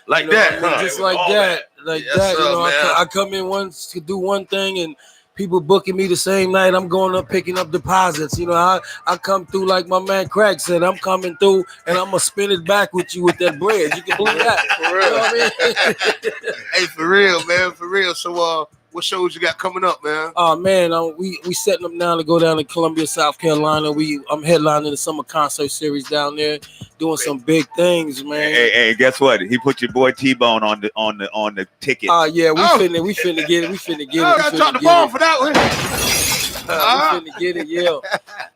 Like you know that, what I mean? huh? Just like that, like Yes, that. sir, You know, man. I come in once to do one thing, and people booking me the same night. I'm going up picking up deposits. You know, I come through like my man Craig said. I'm coming through, and I'm gonna spin it back with you with that bread. You can believe that. For You real. know what I mean? Hey, for real, man, for real. So, what shows you got coming up, man? Oh man, we setting up now to go down to Columbia, South Carolina. I'm headlining the summer concert series down there, doing some big things, man. Hey, guess what? He put your boy T-Bone on the ticket. Oh yeah, we Oh. finna get it. We finna get it. I We gotta finna drop the get ball it. for that one. We finna get it, yeah.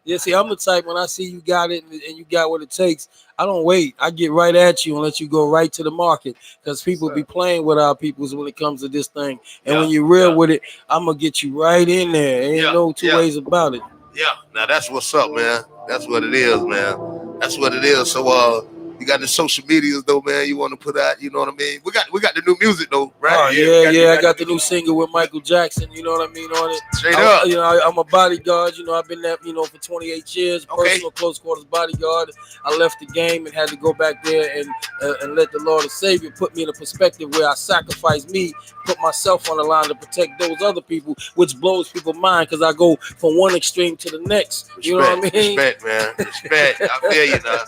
Yeah, see, I'm the type when I see you got it and you got what it takes, I don't wait. I get right at you and let you go right to the market because people be playing with our peoples when it comes to this thing. And when you're real with it, I'm gonna get you right in there. Ain't no two ways about it. Yeah, now that's what's up, man. That's what it is, man. That's what it is. So, you got the social medias though, man. You want to put out, you know what I mean? We got the new music though, right? Oh yeah. I got the new single with Michael Jackson. You know what I mean on it. Straight up. You know, I'm a bodyguard. You know, I've been there, for 28 years. Personal close quarters bodyguard. I left the game and had to go back there and let the Lord and Savior put me in a perspective where I sacrifice me, put myself on the line to protect those other people, which blows people's mind because I go from one extreme to the next. Respect, you know what I mean? Respect, man. Respect. I feel you now.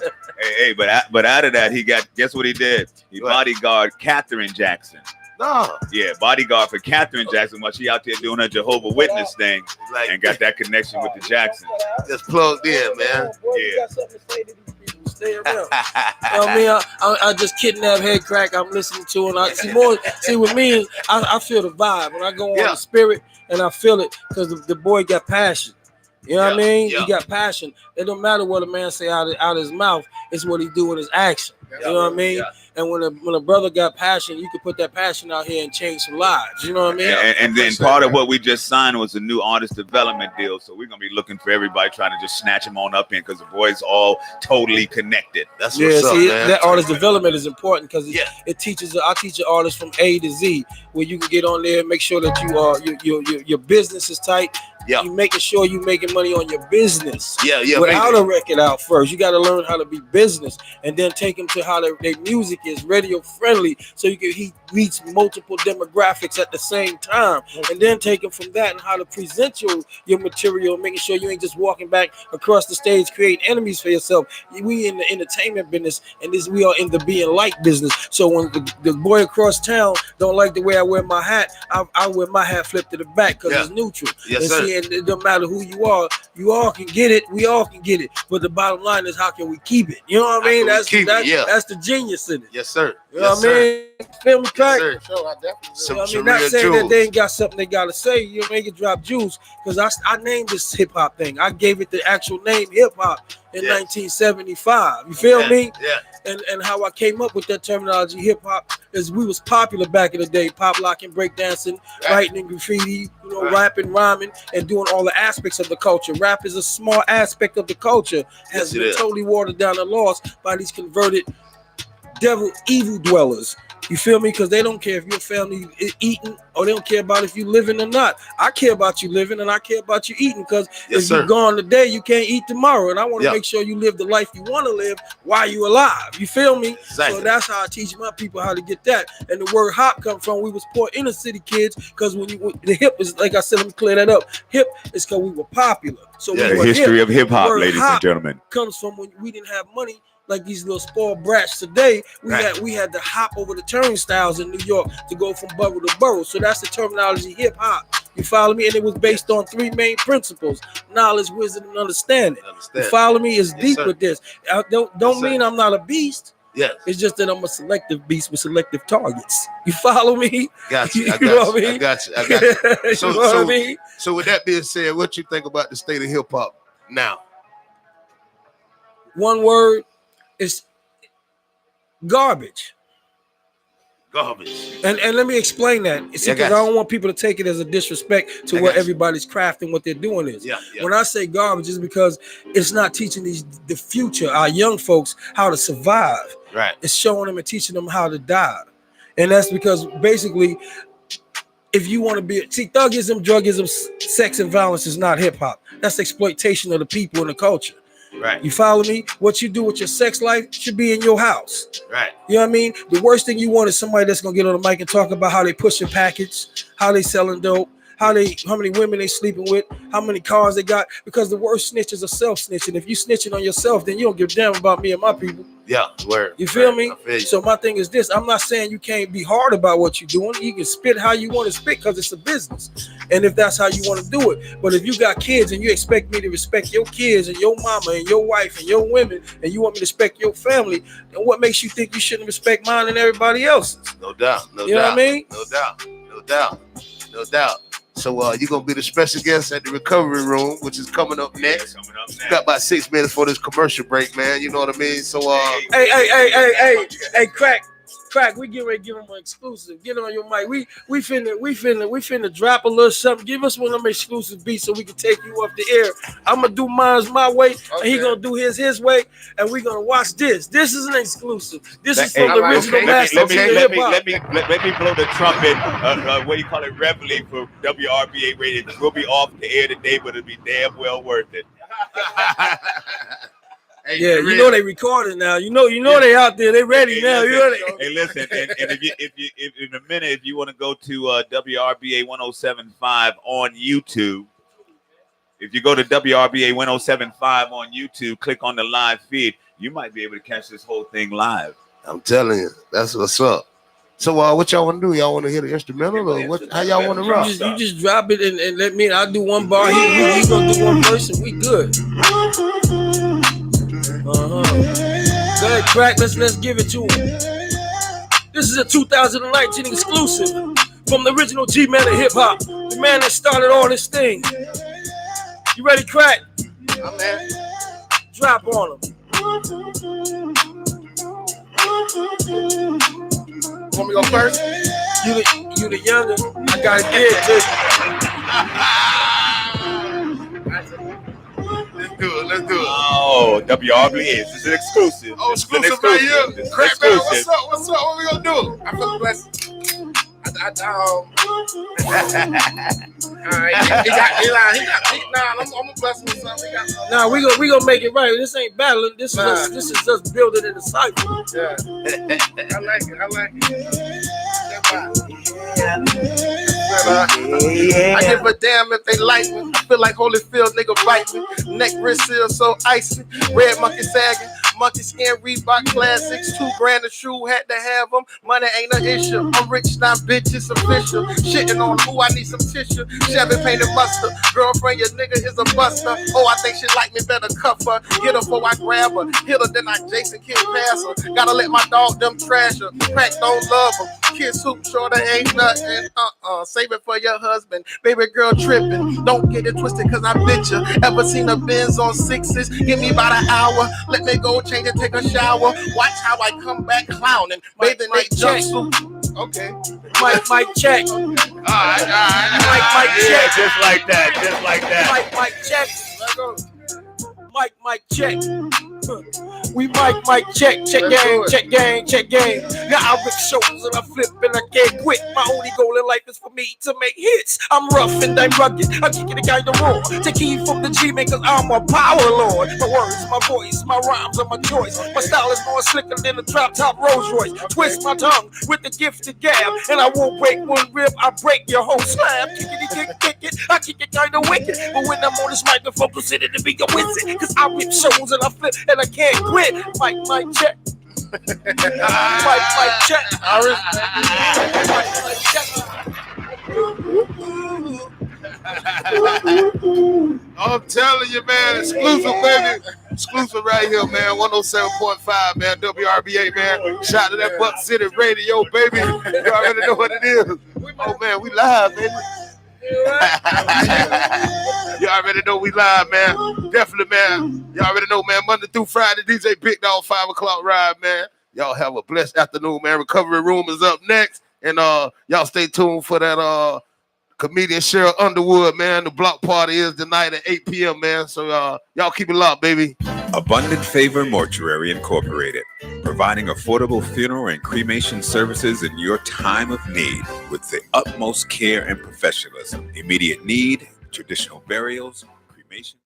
Hey, but out of that, guess what he did? He bodyguard Catherine Jackson. No. Yeah, bodyguard for Catherine Jackson while she out there doing her Jehovah's Witness thing and got that connection with the Jacksons. Just plugged in, man. Yeah. Stay around. You know what I mean? I just kidnap head crack. I'm listening to and I see more. See with me, I feel the vibe when I go on the spirit and I feel it because the boy got passion. You know what I mean? He got passion. It don't matter what a man say out of his mouth. It's what he do in his action. You know what I mean? And when a brother got passion, you can put that passion out here and change some lives. You know what I mean? And then part of what we just signed was a new artist development deal. So we're gonna be looking for everybody trying to just snatch them on up in because the boys all totally connected. That's what's up, man. That artist development is important because it teaches. I teach an artist from A to Z where you can get on there and make sure that you are your business is tight. Yeah. You making sure you making money on your business. Yeah. Without a record out first, you got to learn how to be business, and then take them to how their music is radio friendly, so he reach multiple demographics at the same time, and then take them from that and how to present your material, making sure you ain't just walking back across the stage creating enemies for yourself. We in the entertainment business, and we are in the being liked business. So when the boy across town don't like the way I wear my hat, I wear my hat flipped to the back because it's neutral. Yes, sir. And it don't matter who you all can get it. We all can get it. But the bottom line is, how can we keep it? You know what I mean? That's the genius in it. Yes, sir. You know what I mean? Feel me, Craig? Yes, Sure, I definitely You know what I mean? Not saying that they ain't got something they gotta say. You make it drop juice because I named this hip hop thing. I gave it the actual name hip hop in 1975. You feel me? Yeah. And how I came up with that terminology, hip hop, is we was popular back in the day, pop locking, breakdancing, writing and graffiti, rapping, rhyming, and doing all the aspects of the culture. Rap is a small aspect of the culture, has been totally watered down and lost by these converted evil dwellers. You feel me? Because they don't care if your family is eating, or they don't care about if you living or not. I care about you living, and I care about you eating, because if you're gone today, you can't eat tomorrow. And I want to make sure you live the life you want to live while you alive. You feel me? Exactly. So that's how I teach my people how to get that. And the word hop come from, we was poor inner city kids, because the hip is, like I said, let me clear that up. Hip is because we were popular. So the history of hip hop, ladies and gentlemen, comes from when we didn't have money. Like these little spoiled brats today, we had to hop over the turnstiles in New York to go from borough to borough. So that's the terminology hip hop. You follow me? And it was based on three main principles: knowledge, wisdom, and understanding. You follow me? It's deep with this. I don't mean I'm not a beast. Yeah. It's just that I'm a selective beast with selective targets. You follow me? Got you. I got you. So, know what I mean? So with that being said, what you think about the state of hip hop now? One word. It's garbage. Garbage. And let me explain that. It's because I don't want people to take it as a disrespect to what everybody's craft and what they're doing is. When I say garbage, it's because it's not teaching the future, our young folks, how to survive. Right. It's showing them and teaching them how to die. And that's because basically, if you want to thugism, drugism, sex, and violence is not hip hop. That's exploitation of the people and the culture. Right. You follow me? What you do with your sex life should be in your house. Right. You know what I mean? The worst thing you want is somebody that's gonna get on the mic and talk about how they pushing packets, how they selling dope, how many women they sleeping with, how many cars they got. Because the worst snitches are self-snitching. If you snitching on yourself, then you don't give a damn about me and my people. Yeah, word. You feel Word. me? I feel you. So my thing is this: I'm not saying you can't be hard about what you're doing. You can spit how you want to spit because it's a business, and if that's how you want to do it. But if you got kids and you expect me to respect your kids and your mama and your wife and your women, and you want me to respect your family, then what makes you think you shouldn't respect mine and everybody else's? No doubt. No You know doubt. what I mean? No doubt. No doubt. No doubt. So you're gonna be the special guest at the recovery room, which is coming up next. Got about 6 minutes for this commercial break, man. You know what I mean? So Hey, crack, we get ready to give them an exclusive. Get on your mic. We finna drop a little something. Give us one of them exclusive beats so we can take you off the air. I'm gonna do mine my way, and he gonna do his way, and we gonna watch this. This is an exclusive. This is from the original master. Let me blow the trumpet. What do you call it? Reveille for WRBA radio. We'll be off the air today, but it'll be damn well worth it. hey, Yeah, you know they recording now. You know they out there. They ready now. You know they. Hey, listen, and if in a minute, if you want to go to WRBA 107.5 on YouTube, if you go to WRBA 107.5 on YouTube, click on the live feed, you might be able to catch this whole thing live. I'm telling you, that's what's up. So what y'all want to do? Y'all want to hear the instrumental or what? How y'all want to rock? You just drop it and let me. I'll do one bar. He gonna do one verse and we good. Go ahead, crack. Let's give it to him. This is a 2019 exclusive from the original G-Man of hip hop, the man that started all this thing. You ready, crack? I'm there. Drop on him. Want me to go first? You the younger. I gotta get to Let's do it. Oh, WRBA. This is an exclusive. Oh, This is an exclusive right here. This is Crack exclusive. man, what's up? What's up? What we gonna do? I feel blessed. I'm gonna bless him with something. Nah, we gonna make it right. This ain't battling. This is just building in the cycle. Yeah. I like it. I give a damn if they like me. I feel like Holyfield, nigga bite me. Neck wrist seal so icy. Red monkey sagging. Monkey skin Reebok classics. $2,000 a shoe, had to have them. Money ain't an issue. I'm rich now, bitch, it's official. Shitting on who I need some tissue. Chevy painted mustard. Girlfriend, your nigga is a buster. Oh, I think she like me, better cuff her. Get her before I grab her. Hit her, then I Jason Kidd pass her. Gotta let my dog them trash her. Crack don't love her. Kid soup sure there ain't nothing. Save it for your husband. Baby girl tripping. Don't get it twisted cause I bitch you. Ever seen a Benz on sixes? Give me about an hour. Let me go change and take a shower. Watch how I come back clowning. Bathing they jumpsuit. Okay. Mic check. Alright. Mic Yeah, check. just like that. Mic check. Mic check. We mic check game. Now I rip shows and I flip and I can't quit. My only goal in life is for me to make hits. I'm rough and I'm rugged. I kick it a guy to roar. Take heed from the G-Man cause I'm a power lord. My words, my voice, my rhymes are my choice. My style is more slicker than a drop top Rolls Royce. Twist my tongue with the gifted gab. And I won't break one rib, I break your whole slab. Kick it. I kick it kinda wicked. But when I'm on this microphone, consider to be a wizard. Cause I rip shows and I flip and I can't quit. Mic check. Mic check. I'm telling you, man, exclusive, baby. Exclusive right here, man. 107.5, man. WRBA, man. Shout to that Buck City Radio, baby. You already know what it is. Oh, man, we live, baby. You already know we live, man. Definitely, man. You already know, man. Monday through Friday, DJ Big Dog 5 o'clock ride, man. Y'all have a blessed afternoon, man. Recovery Room is up next. And y'all stay tuned for that comedian Cheryl Underwood, man. The block party is tonight at 8 p.m., man. So y'all keep it locked, baby. Abundant Favor Mortuary Incorporated, providing affordable funeral and cremation services in your time of need with the utmost care and professionalism. Immediate need, traditional burials, cremation.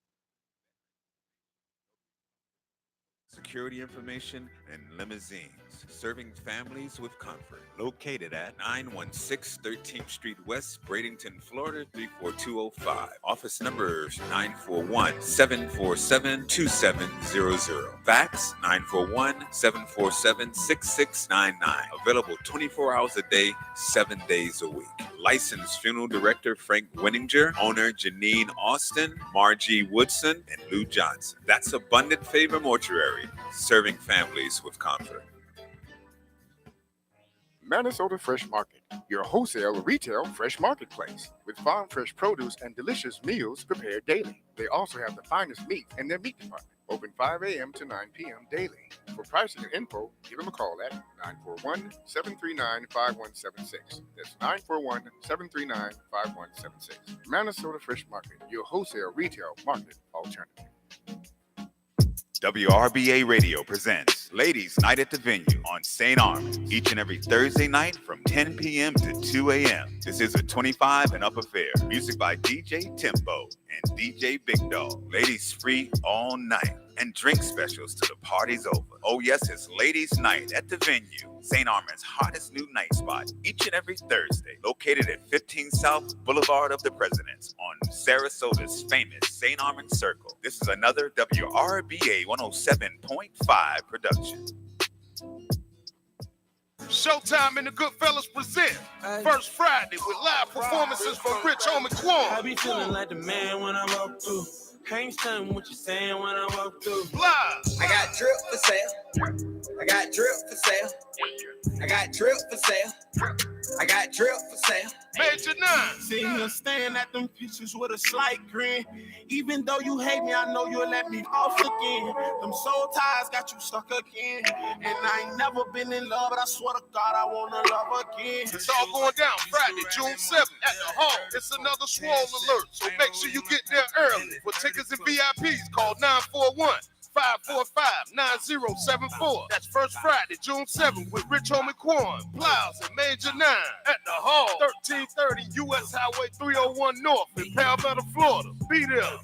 security information, and limousines, serving families with comfort. Located at 916 13th Street West, Bradenton, Florida 34205. Office number 941-747-2700. Fax 941-747-6699. Available 24 hours a day, 7 days a week. Licensed funeral director Frank Winninger, owner Janine Austin, Margie Woodson, and Lou Johnson. That's Abundant Favor Mortuary, serving families with comfort. Minnesota Fresh Market, your wholesale retail fresh marketplace with farm fresh produce and delicious meals prepared daily. They also have the finest meat in their meat department. Open 5 a.m. to 9 p.m. daily. For pricing and info, give them a call at 941-739-5176. That's 941-739-5176. Minnesota Fresh Market, your wholesale retail market alternative. WRBA Radio presents Ladies Night at the Venue on St. Armand's each and every Thursday night from 10 p.m. to 2 a.m. This is a 25 and up affair. Music by DJ Tempo and DJ Big Dog. Ladies free all night and drink specials till the party's over. Oh yes, it's Ladies Night at the Venue, St. Armand's hottest new night spot, each and every Thursday, located at 15 South Boulevard of the Presidents on Sarasota's famous St. Armand Circle. This is another WRBA 107.5 production. Showtime and the Goodfellas present First Friday with live performances from Rich Homie Quan. I be feeling like the man when I walk through. Ain't stunning what you saying when I walk through. Live. I got drip for sale. I got drip for sale. I got drip for sale. I got drip for sale. Major 9. Sitting here staring at them pictures with a slight grin. Even though you hate me, I know you'll let me off again. Them soul ties got you stuck again. And I ain't never been in love, but I swear to God I wanna love again. It's all going down Friday, June 7th at the Hall. It's another swole alert, so make sure you get there early. For tickets and VIPs, call 941-545-9074. That's First Friday, June 7th with Rich Homie Quan, Plows, and Major 9 at the Hall, 1330 U.S. Highway 301 North in Palmetto, Florida. Be there.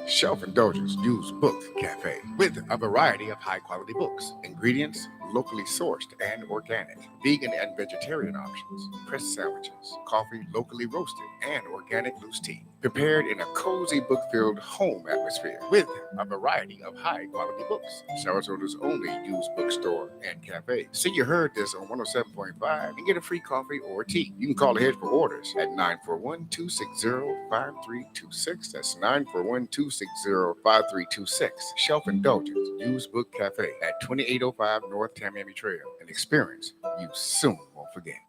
Shelf Indulgence Used Book Cafe with a variety of high-quality books, ingredients, locally sourced and organic, vegan and vegetarian options, pressed sandwiches, coffee locally roasted, and organic loose tea. Prepared in a cozy book-filled home atmosphere with a variety of high-quality books. Sarasota's only used bookstore and cafe. See, you heard this on 107.5 and get a free coffee or tea. You can call ahead for orders at 941-260-5326. That's 941-260-5326. Shelf Indulgence Used Book Cafe at 2805 North Tamiami Trail. An experience you soon won't forget.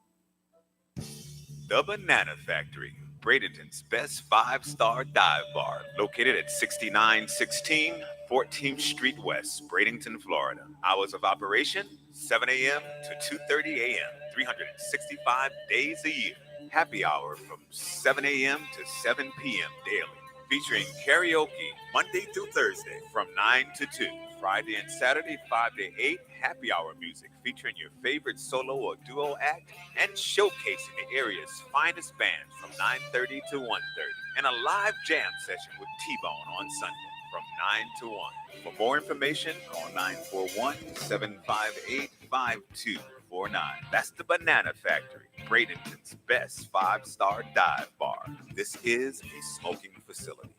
The Banana Factory, Bradenton's best 5-star dive bar, located at 6916 14th Street West, Bradenton, Florida. Hours of operation, 7 a.m. to 2:30 a.m., 365 days a year. Happy hour from 7 a.m. to 7 p.m. daily. Featuring karaoke Monday through Thursday from 9 to 2. Friday and Saturday, 5 to 8, happy hour music featuring your favorite solo or duo act and showcasing the area's finest bands from 9:30 to 1:30. And a live jam session with T-Bone on Sunday from 9 to 1. For more information, call 941-758-5249. That's the Banana Factory, Bradenton's best 5-star dive bar. This is a smoking facility.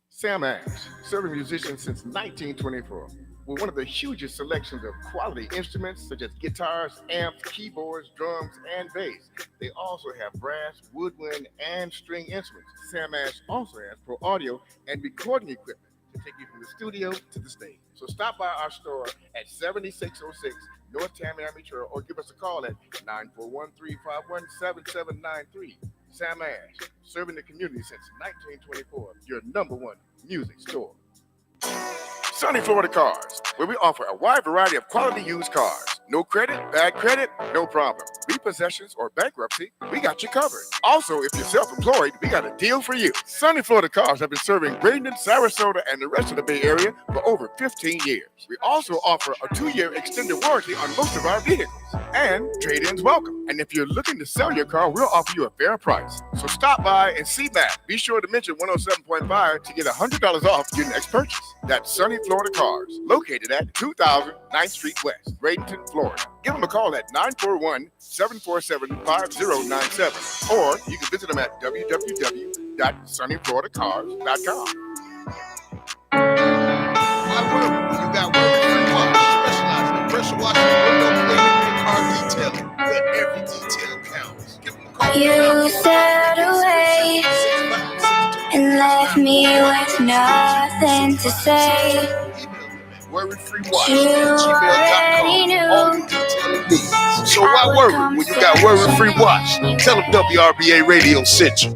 Sam Ash, serving musicians since 1924, with one of the hugest selections of quality instruments such as guitars, amps, keyboards, drums, and bass. They also have brass, woodwind, and string instruments. Sam Ash also has pro audio and recording equipment to take you from the studio to the stage. So stop by our store at 7606 North Tamiami Trail or give us a call at 941-351-7793. Sam Ash, serving the community since 1924, your #1 music store. Sunny Florida Cars, where we offer a wide variety of quality used cars. No credit, bad credit, no problem. Repossessions or bankruptcy, we got you covered. Also, if you're self-employed, we got a deal for you. Sunny Florida Cars have been serving Bradenton, Sarasota, and the rest of the Bay Area for over 15 years. We also offer a 2-year extended warranty on most of our vehicles. And trade-ins welcome. And if you're looking to sell your car, we'll offer you a fair price. So stop by and see Matt. Be sure to mention 107.5 to get $100 off your next purchase. That's Sunny Florida Cars, located at 2000 9th Street West, Bradenton, Florida. Give them a call at 941-747-5097, or you can visit them at www.sunnyfloridacars.com. Why worry when you got worry-free wash? Specializing in pressure washing, window cleaning, and car detailing. Where every detail counts. Give them a call. You sailed away and left me with nothing to say. Worry-free wash. You already knew All the detailing needs. So why worry when you got worry-free wash? Tell them WRBA Radio sent you.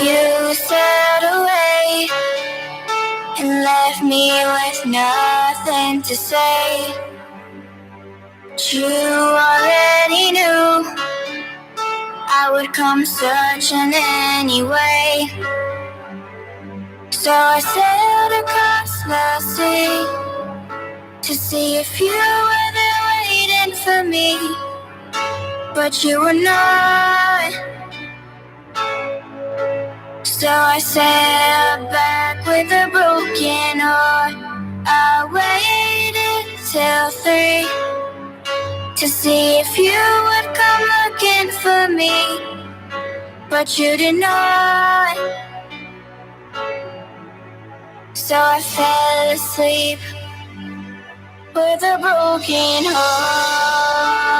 You sailed away and left me with nothing to say. You already knew I would come searching anyway. So I sailed across the sea to see if you were there waiting for me, but you were not. So I sailed back with a broken heart. I waited till 3 to see if you would come looking for me, but you did not. So I fell asleep with a broken heart.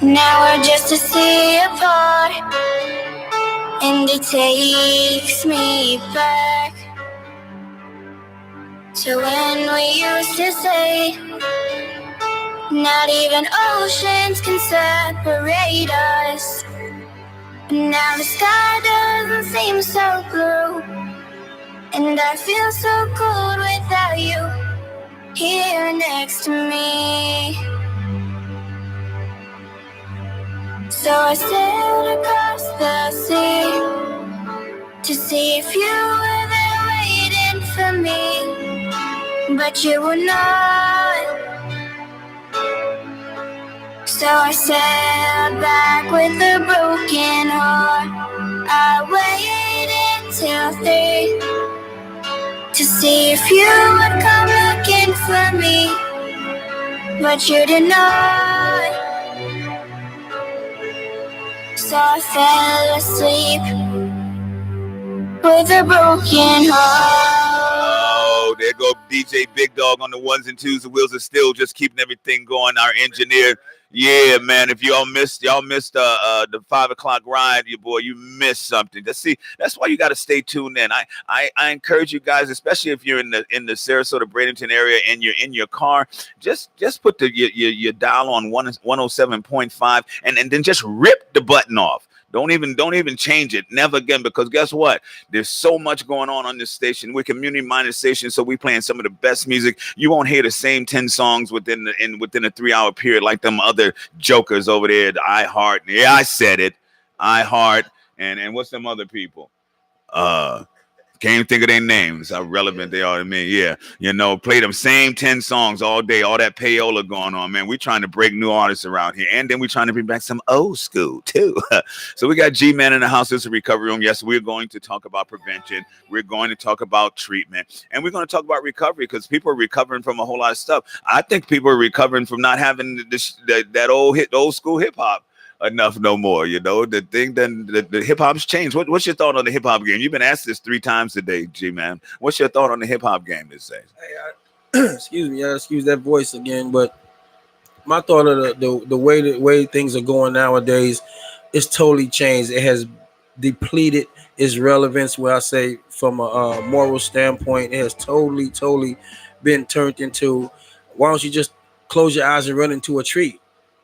Now we're just a sea apart, and it takes me back to when we used to say not even oceans can separate us. Now the sky doesn't seem so blue, and I feel so cold without you here next to me. So I sailed across the sea to see if you were there waiting for me, but you were not. So I sailed back with a broken heart. I waited till 3 to see if you would come looking for me, but you did not. So I fell asleep with a broken heart. Oh, there go DJ Big Dog on the ones and twos. The wheels are still just keeping everything going. Our engineer. Yeah, man. If y'all missed the 5 o'clock ride, you missed something. That's why you got to stay tuned in. I encourage you guys, especially if you're in the Sarasota Bradenton area and you're in your car, just put your dial on 107.5 and then just rip the button off. Don't even change it. Never again, because guess what? There's so much going on this station. We're community-minded station, so we're playing some of the best music. You won't hear the same 10 songs within a 3-hour period like them other jokers over there at iHeart. Yeah, I said it. iHeart and what's them other people? Can't even think of their names, how relevant they are to me. Yeah, play them same 10 songs all day, all that payola going on, man. We're trying to break new artists around here, and then we're trying to bring back some old school, too. So we got G-Man in the house. This is a recovery room. Yes, we're going to talk about prevention. We're going to talk about treatment, and we're going to talk about recovery because people are recovering from a whole lot of stuff. I think people are recovering from not having that old school hip-hop enough no more. The thing, then the hip hop's changed. What's your thought on the hip hop game? You've been asked this 3 times today, G-Man. What's your thought on the hip hop game this day? Hey, excuse me, excuse that voice again, but my thought of the way things are going nowadays, it's totally changed. It has depleted its relevance. Where I say from a moral standpoint, it has totally been turned into, why don't you just close your eyes and run into a tree?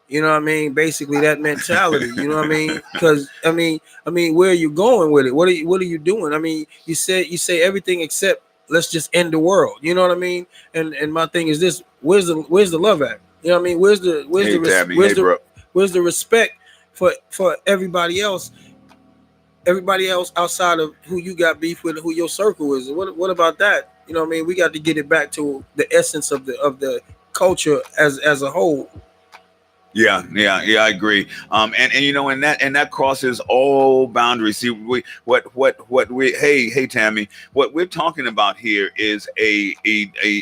You know what I mean? Basically that mentality. You know what I mean? Because I mean, where are you going with it? What are you doing? I mean, you say everything except let's just end the world. You know what I mean? And my thing is this: where's the love at? You know what I mean? Where's the respect for everybody else? Everybody else outside of who you got beef with and who your circle is. What about that? You know what I mean? We got to get it back to the essence of the culture as a whole. Yeah, I agree. And you know, and that crosses all boundaries. See, hey Tammy, what we're talking about here is a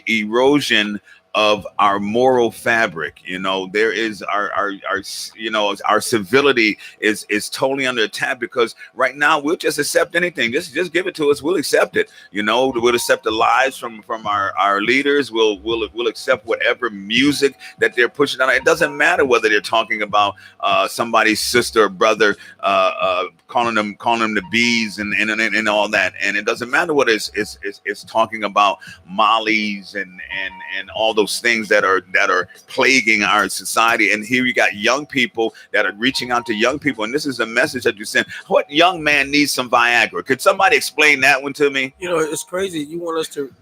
erosion of our moral fabric. You know, there is our you know, our civility is totally under attack, because right now we'll just accept anything. Just give it to us, we'll accept it. You know, we'll accept the lies from our leaders. We'll accept whatever music that they're pushing out. It doesn't matter whether they're talking about somebody's sister or brother, calling them the bees and all that. And it doesn't matter what it's talking about Molly's and all those things that are plaguing our society. And here you got young people that are reaching out to young people, and this is a message that you send. What young man needs some Viagra? Could somebody explain that one to me? You know, it's crazy. You want us to,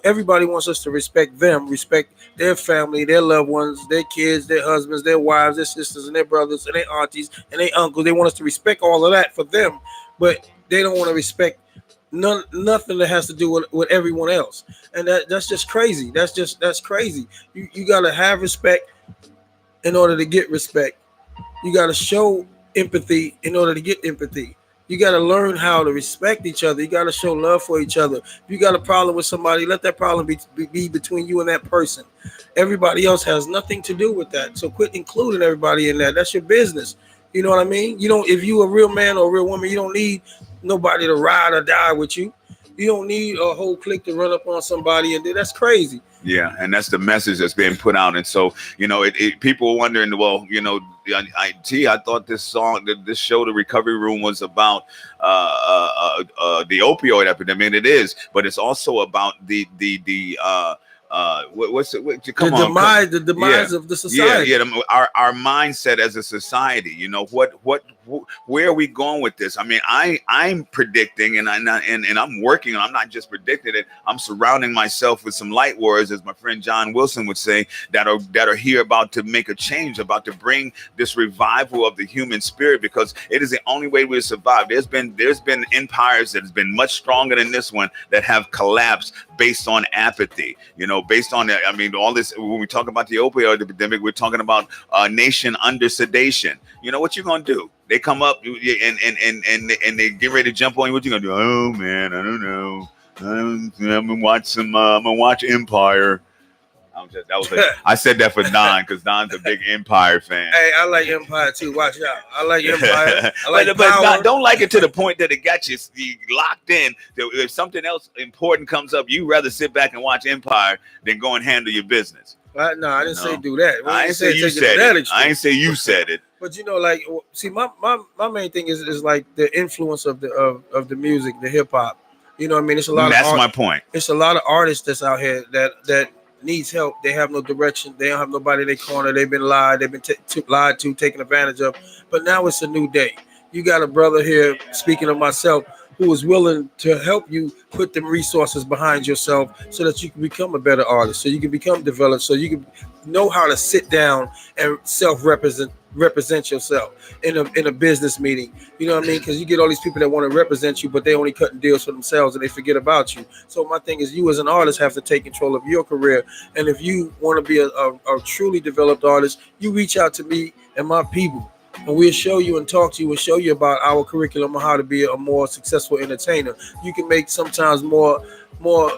everybody wants us to respect them, respect their family, their loved ones, their kids, their husbands, their wives, their sisters, and their brothers, and their aunties, and their uncles. They want us to respect all of that for them, but they don't want to respect nothing that has to do with everyone else. And that's just crazy. That's crazy. You got to have respect in order to get respect. You got to show empathy in order to get empathy. You got to learn how to respect each other. You got to show love for each other. If you got a problem with somebody, let that problem be between you and that person. Everybody else has nothing to do with that. So quit including everybody in that. That's your business. You know what I mean? You don't, if you a real man or a real woman, you don't need nobody to ride or die with you. You don't need a whole clique to run up on somebody, and that's crazy. Yeah, and that's the message that's being put out. And so, you know, people are wondering, well, you know, I thought this show, The Recovery Room, was about the opioid epidemic. And it is, but it's also about the demise of the society. Our mindset as a society. You know, where are we going with this? I mean, I'm predicting, and I'm working on. I'm not just predicting it. I'm surrounding myself with some light warriors, as my friend John Wilson would say, that are here about to make a change, about to bring this revival of the human spirit, because it is the only way we'll survive. There's been empires that has been much stronger than this one that have collapsed based on apathy. You know, based on, I mean, all this, when we talk about the opioid epidemic, we're talking about a nation under sedation. You know, what you gonna do? They come up and they get ready to jump on you. What you gonna do? Oh man, I don't know. I'm gonna watch Empire. I said that for Don, because Don's a big Empire fan. Hey, I like Empire too. Watch out. I like Empire. I like but don't like it to the point that it got you locked in. If something else important comes up, you rather sit back and watch Empire than go and handle your business. No, I didn't say do that. I ain't say you said it. I ain't say you said it. But you know, like, see, my main thing is like the influence of the music, the hip hop. You know what I mean? It's a lot. That's my point. It's a lot of artists that's out here that needs help. They have no direction. They don't have nobody in their corner. They've been lied. They've been lied to, taken advantage of. But now it's a new day. You got a brother here, speaking of myself, who is willing to help you put them resources behind yourself so that you can become a better artist, so you can become developed, so you can know how to sit down and represent yourself in a business meeting. You know what I mean? Because you get all these people that want to represent you, but they only cutting deals for themselves and they forget about you. So my thing is, you as an artist have to take control of your career. And if you want to be a truly developed artist, you reach out to me and my people, and we'll show you and talk to you and show you about our curriculum on how to be a more successful entertainer. You can make sometimes more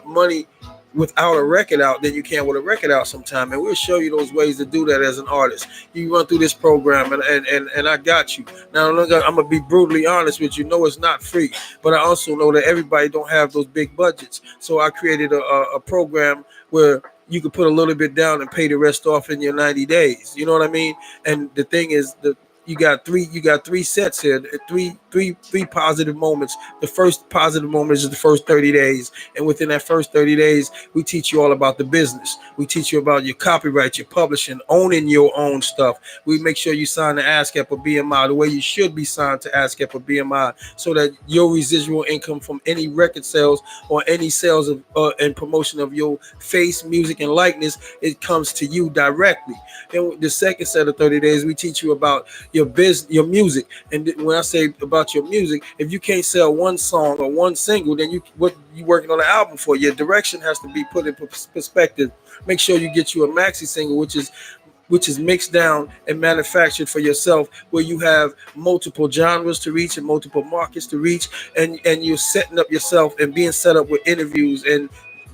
money without a record out than you can with a record out sometime, and we'll show you those ways to do that as an artist. You run through this program, and I got you. Now, look, I'm gonna be brutally honest with you. No, it's not free, but I also know that everybody don't have those big budgets. So I created a program where you could put a little bit down and pay the rest off in your 90 days. You know what I mean? And the thing is, you got three sets here, three positive moments. The first positive moment is the first 30 days. And within that first 30 days, we teach you all about the business. We teach you about your copyright, your publishing, owning your own stuff. We make sure you sign the ASCAP or BMI the way you should be signed to ASCAP or BMI, so that your residual income from any record sales or any sales of and promotion of your face, music, and likeness, it comes to you directly. Then the second set of 30 days, we teach you about your business, your music. And when I say about your music, if you can't sell one song or one single, then what you working on an album for? Your direction has to be put in perspective. Make sure you get you a maxi single, which is mixed down and manufactured for yourself, where you have multiple genres to reach and multiple markets to reach, and you're setting up yourself and being set up with interviews and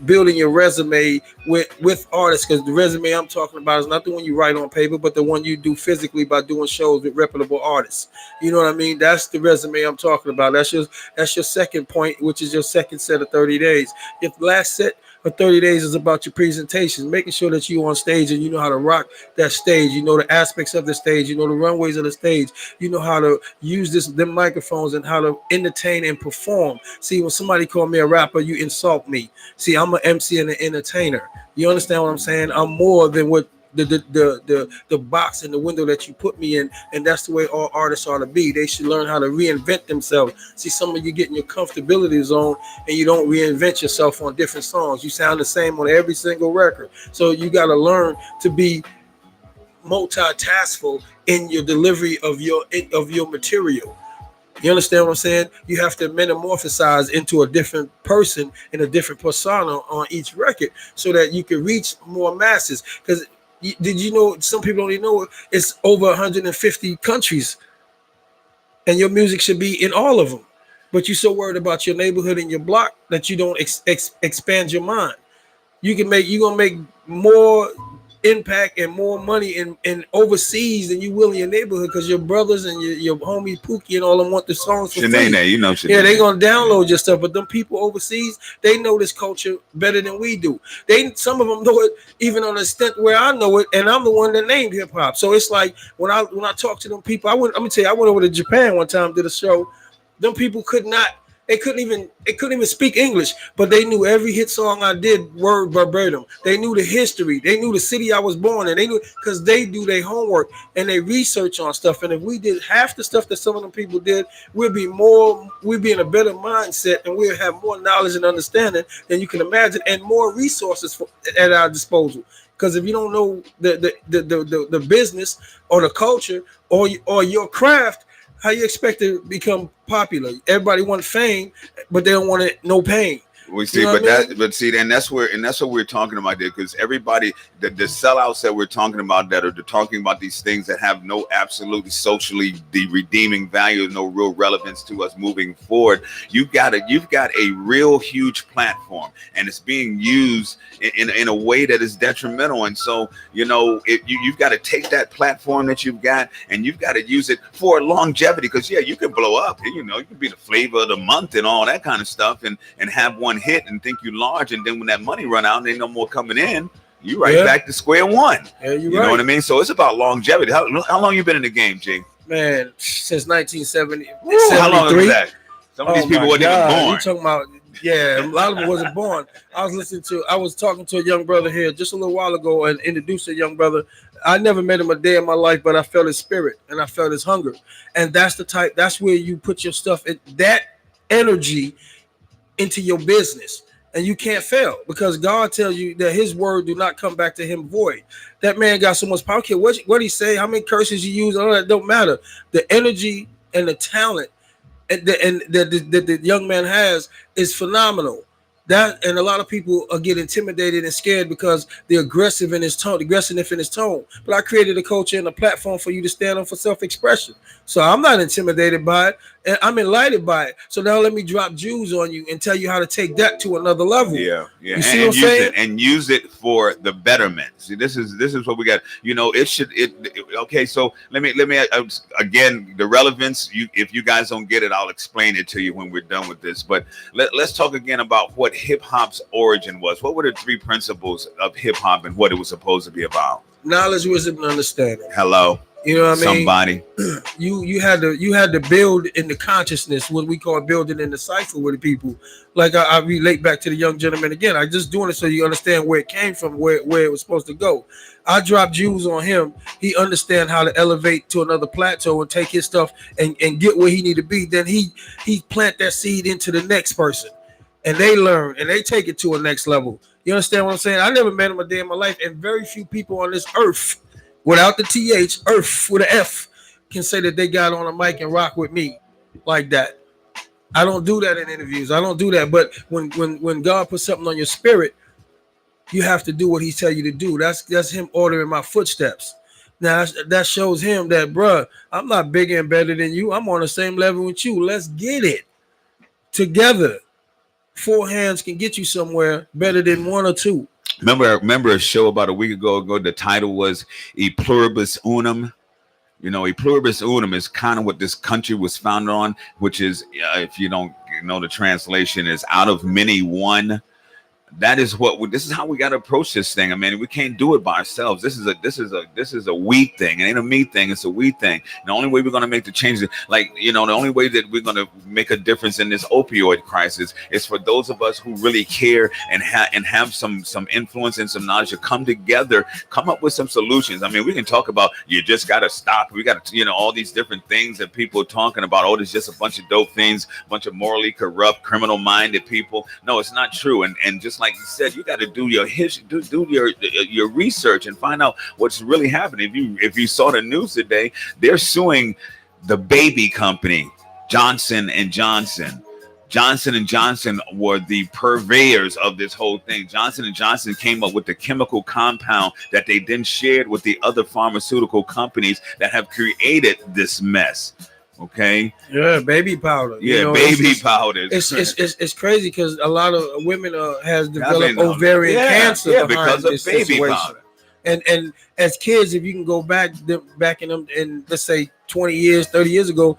building your resume with artists, because the resume I'm talking about is not the one you write on paper, but the one you do physically by doing shows with reputable artists. You know what I mean? That's the resume I'm talking about. That's your second point, which is your second set of 30 days. If last set for 30 days is about your presentations, making sure that you on stage and you know how to rock that stage. You know the aspects of the stage. You know the runways of the stage. You know how to use them microphones and how to entertain and perform. See, when somebody call me a rapper, you insult me. See, I'm an MC and an entertainer. You understand what I'm saying? I'm more than what the box and the window that you put me in, and that's the way all artists ought to be. They should learn how to reinvent themselves. See, some of you get in your comfortability zone and you don't reinvent yourself on different songs. You sound the same on every single record. So you got to learn to be multitaskful in your delivery of your material. You understand what I'm saying? You have to metamorphosize into a different person and a different persona on each record so that you can reach more masses. Because did you know, some people don't even know, it's over 150 countries and your music should be in all of them. But you're so worried about your neighborhood and your block that you don't expand your mind. You're gonna make more impact and more money in overseas than you will in your neighborhood, because your brothers and your homie Pookie and all them want the songs for free. You know, yeah, they gonna download your stuff, but them people overseas, they know this culture better than we do. Some of them know it even on the extent where I know it, and I'm the one that named hip hop. So it's like when I talk to them people, I'm gonna tell you, I went over to Japan one time, did a show. Them people couldn't even speak English, but they knew every hit song I did word verbatim. They knew the history. They knew the city I was born in. They knew, because they do their homework and they research on stuff. And if we did half the stuff that some of them people did, we'd be in a better mindset, and we'll have more knowledge and understanding than you can imagine, and more resources at our disposal. Because if you don't know the business or the culture or your craft, how you expect to become popular? Everybody wants fame, but they don't want no pain. We see, that's what we're talking about there, because everybody, the sellouts that we're talking about that are talking about these things that have no absolutely socially redeeming value, no real relevance to us moving forward. You've got a real huge platform, and it's being used in a way that is detrimental. And so, you know, you've got to take that platform that you've got, and you've got to use it for longevity. Because you can blow up, you know, you can be the flavor of the month and all that kind of stuff, and have one hit and think you large, and then when that money run out and ain't no more coming in, you back to square one. Yeah, you know what I mean? So it's about longevity. How long you been in the game, G? Man, since 1970. How long is that? Some of these people weren't even born. You talking about? Yeah, a lot of them wasn't born. I was talking to a young brother here just a little while ago and introduced a young brother. I never met him a day in my life, but I felt his spirit and I felt his hunger. And that's where you put your stuff, that energy into your business, and you can't fail, because God tells you that his word do not come back to him void. That man got so much power. I don't care what he say, how many curses you use, all that don't matter. The energy and the talent and the young man has is phenomenal. That, and a lot of people get intimidated and scared because they're aggressive in his tone. But I created a culture and a platform for you to stand on for self-expression. So I'm not intimidated by it. And I'm enlightened by it. So now let me drop jewels on you and tell you how to take that to another level. Yeah. You see what I'm use saying? it and use it for the betterment. See, this is what we got. You know, okay. So let me again, the relevance. If you guys don't get it, I'll explain it to you when we're done with this. But let's talk again about what hip hop's origin was. What were the 3 principles of hip hop and what it was supposed to be about? Knowledge, wisdom, and understanding. Hello. You know what I mean? Somebody. You had to build in the consciousness, what we call building in the cipher with the people. Like I relate back to the young gentleman again. I just doing it so you understand where it came from, where it was supposed to go. I dropped jewels on him. He understand how to elevate to another plateau and take his stuff and get where he need to be. Then he plant that seed into the next person, and they learn and they take it to a next level. You understand what I'm saying? I never met him a day in my life, and very few people on this earth, without the TH, earth with an F, can say that they got on a mic and rock with me like that. I don't do that in interviews. I don't do that. But when God puts something on your spirit, you have to do what he tell you to do. That's him ordering my footsteps. Now that shows him that, bruh, I'm not bigger and better than you. I'm on the same level with you. Let's get it together. 4 hands can get you somewhere better than 1 or 2. Remember a show about a week ago. The title was E Pluribus Unum. You know, E Pluribus Unum is kind of what this country was founded on, which is, if you don't know the translation, is out of many one. That is this is how we got to approach this thing. I mean, we can't do it by ourselves. This is a we thing. It ain't a me thing. It's a we thing. And the only way we're going to make the change, like, you know, the only way that we're going to make a difference in this opioid crisis is for those of us who really care and have some influence and some knowledge to come together, come up with some solutions. I mean, we can talk about you just got to stop. We got to, you know, all these different things that people are talking about. Oh, there's just a bunch of dope things, a bunch of morally corrupt, criminal-minded people. No, it's not true. And just like you said, you got to do your history, do your research and find out what's really happening. If you saw the news today, they're suing the baby company, Johnson & Johnson. Johnson & Johnson were the purveyors of this whole thing. Johnson & Johnson came up with the chemical compound that they then shared with the other pharmaceutical companies that have created this mess. Okay. Yeah, baby powder. Yeah, you know, baby powder. It's crazy because a lot of women has developed ovarian cancer. Yeah, because of baby situation. powder. And as kids, if you can go back in them, and let's say 20 years, 30 years ago,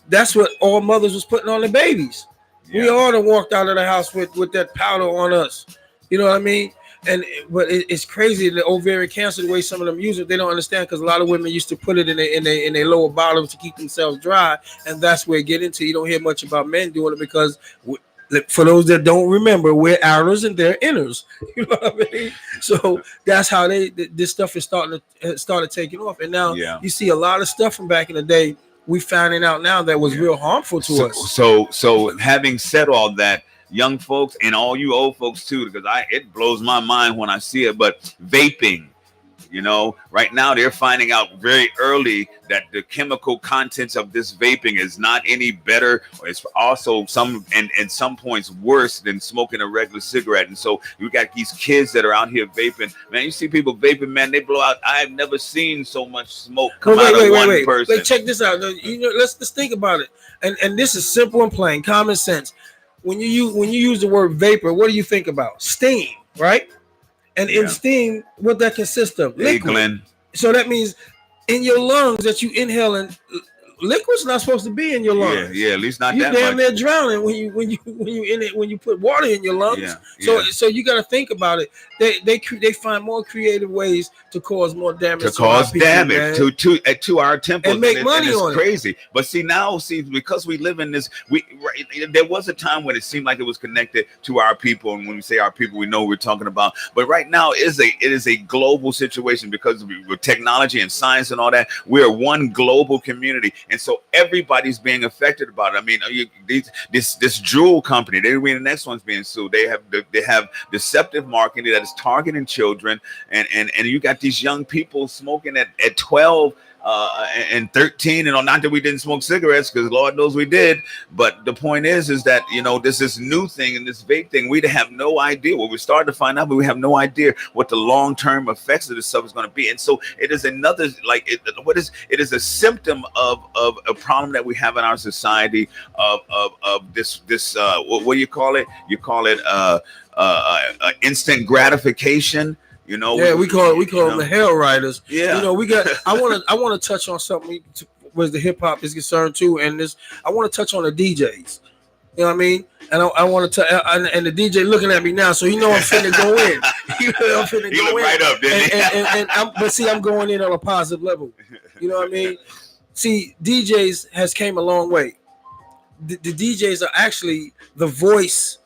that's what all mothers was putting on their babies. Yeah. We all done walked out of the house with that powder on us. You know what I mean? But it's crazy, the ovarian cancer, the way some of them use it, they don't understand, because a lot of women used to put it in their lower bottoms to keep themselves dry, and that's where it get into. You don't hear much about men doing it because, for those that don't remember, we're outers and they're inners. You know what I mean? So that's how this stuff is started taking off, and now you see a lot of stuff from back in the day. We finding out now that was real harmful to us. So having said all that, young folks and all you old folks too, because it blows my mind when I see it, but vaping, you know, right now they're finding out very early that the chemical contents of this vaping is not any better, or it's also some points worse than smoking a regular cigarette. And so you got these kids that are out here vaping. Man, you see people vaping, man, they blow out. I've never seen so much smoke come out of one person. Wait, check this out. You know, let's think about it. And this is simple and plain, common sense. When you use the word vapor, what do you think about? Steam, right? And in steam, what that consists of? Liquid. So that means in your lungs that you inhale, and liquid's not supposed to be in your lungs. Yeah, at least not you that damn much. near drowning when you put water in your lungs. So you got to think about it. They find more creative ways to cause more damage. To our temples and make money on it. Crazy. But now because we live in this, there was a time when it seemed like it was connected to our people, and when we say our people, we know what we're talking about. But right now it is a global situation because with technology and science and all that. We're one global community. And so everybody's being affected about it. I mean, this Juul company, the next one's being sued. They have deceptive marketing that is targeting children, and you got these young people smoking at 12, and 13, and not that we didn't smoke cigarettes, because Lord knows we did. But the point is that, you know, this new thing and this vape thing, we have no idea. Well, we started to find out, but we have no idea what the long-term effects of this stuff is going to be. And so it is another, like, it is a symptom of a problem that we have in our society of this what do you call it? You call it instant gratification. You know, yeah, we call them the hell riders. Yeah, you know, we got. I want to touch on something where the hip hop is concerned too, and this I want to touch on the DJs. You know what I mean? And I want to and the DJ looking at me now, so you know I'm finna go in. You know I'm finna go in. Right up, didn't he? But see, I'm going in on a positive level. You know what I mean? See, DJs has came a long way. The DJs are actually the voice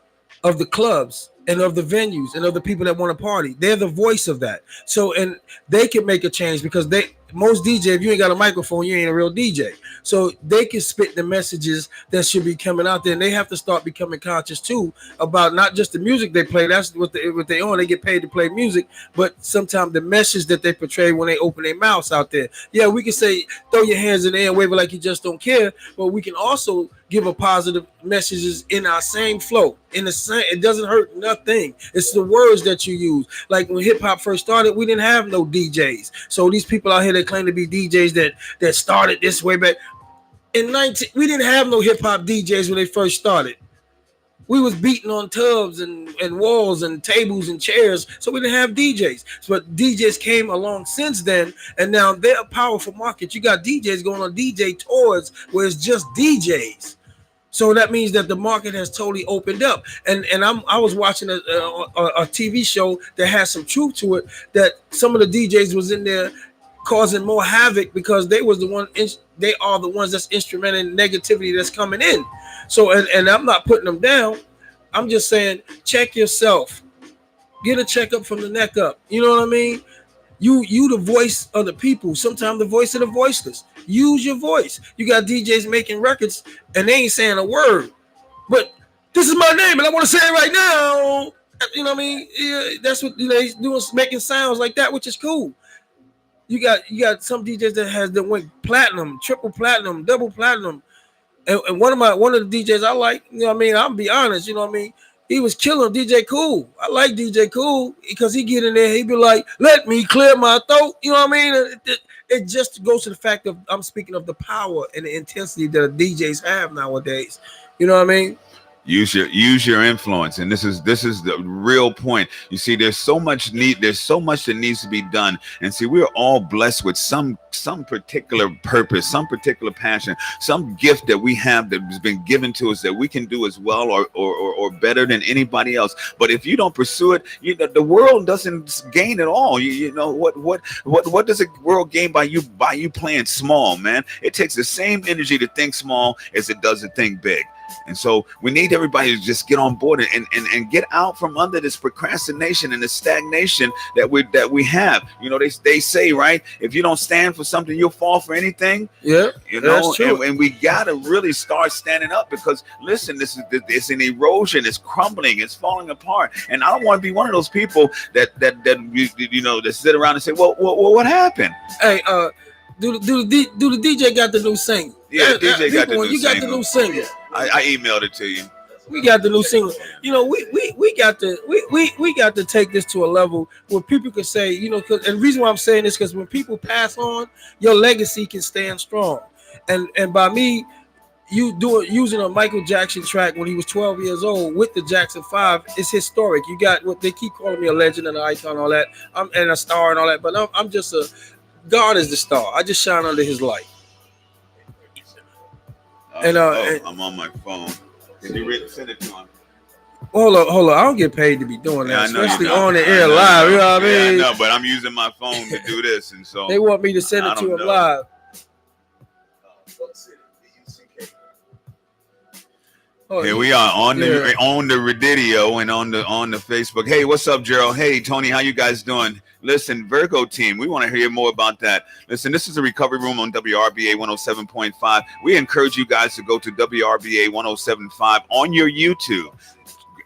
of the clubs and of the venues and of the people that want to party. They're the voice of that. So, and they can make a change because most DJ, if you ain't got a microphone, you ain't a real DJ. So they can spit the messages that should be coming out there, and they have to start becoming conscious too about not just the music they play. That's what they own. They get paid to play music, but sometimes the message that they portray when they open their mouths out there. Yeah, we can say throw your hands in the air and wave it like you just don't care, but we can also give a positive messages in our same flow. In the same, it doesn't hurt nothing. It's the words that you use. Like when hip hop first started, we didn't have no DJs. So these people out here that claim to be DJs that started this way back we didn't have no hip hop DJs when they first started. We was beating on tubs and walls and tables and chairs, so we didn't have DJs. But DJs came along since then, and now they're a powerful market. You got DJs going on DJ tours where it's just DJs. So that means that the market has totally opened up. And I was watching a TV show that has some truth to it, that some of the DJs was in there causing more havoc because they are the ones that's instrumental in negativity that's coming in. So and I'm not putting them down. I'm just saying, check yourself. Get a checkup from the neck up. You know what I mean? You the voice of the people. Sometimes the voice of the voiceless. Use your voice. You got DJs making records and they ain't saying a word, but this is my name and I want to say it right now. You know what I mean? Yeah, that's what he's doing, making sounds like that, which is cool. You got some DJs that went platinum, triple platinum, double platinum. And one of the DJs I like, you know what I mean? I'll be honest, you know what I mean? He was killing DJ Cool. I like DJ Cool because he get in there, he be like, let me clear my throat. You know what I mean? It just goes to the fact of I'm speaking of the power and the intensity that DJs have nowadays. You know what I mean? Use your influence, and this is the real point. You see, there's so much that needs to be done, and see, we're all blessed with some particular purpose, some particular passion, some gift that we have that has been given to us that we can do as well or better than anybody else. But if you don't pursue it, the world doesn't gain at all. You know what does the world gain by you playing small, man? It takes the same energy to think small as it does to think big. And so we need everybody to just get on board and get out from under this procrastination and the stagnation that we have. You know, they say, right, if you don't stand for something, you'll fall for anything. Yeah, you know, that's true. And we gotta really start standing up because listen, it's an erosion, it's crumbling, it's falling apart. And I don't want to be one of those people that sit around and say, well, what happened? Hey, do the DJ got the new single? Yeah, DJ got the new single. You got the new single. I emailed it to you. We got the new single. You know, we got to take this to a level where people can say, you know, and the reason why I'm saying this because when people pass on, your legacy can stand strong. And by me, using a Michael Jackson track when he was 12 years old with the Jackson 5 is historic. You got what they keep calling me a legend and an icon, and all that. And a star and all that, but I'm just God is the star. I just shine under His light. I'm on my phone. Can you send it to him? Hold on. I don't get paid to be doing that, especially on the air live. You know what I mean? I know, but I'm using my phone to do this, and so they want me to send it to him live. Here we are on the Radidio and on the Facebook. Hey, what's up, Gerald? Hey, Tony, how you guys doing? Listen, Virgo team, we want to hear more about that. Listen, this is the Recovery Room on WRBA 107.5. We encourage you guys to go to WRBA 107.5 on your YouTube.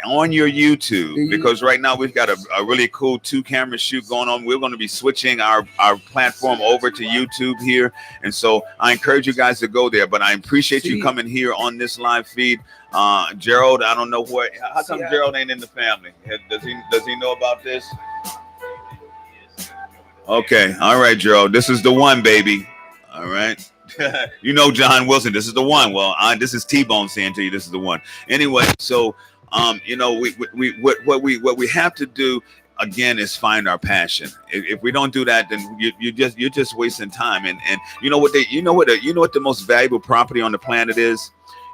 on your YouTube, Mhm. because right now we've got a really cool 2-camera shoot going on. We're going to be switching our platform over to YouTube here, and so I encourage you guys to go there. But I appreciate you coming here on this live feed. Gerald, I don't know what. How come Gerald ain't in the family? Does he know about this? Okay, all right, Gerald. This is the one, baby. All right. You know John Wilson. This is the one. Well, this is T-Bone saying to you, this is the one. Anyway, so you know, what we have to do again is find our passion. If we don't do that, then you're just wasting time. And you know what the most valuable property on the planet is?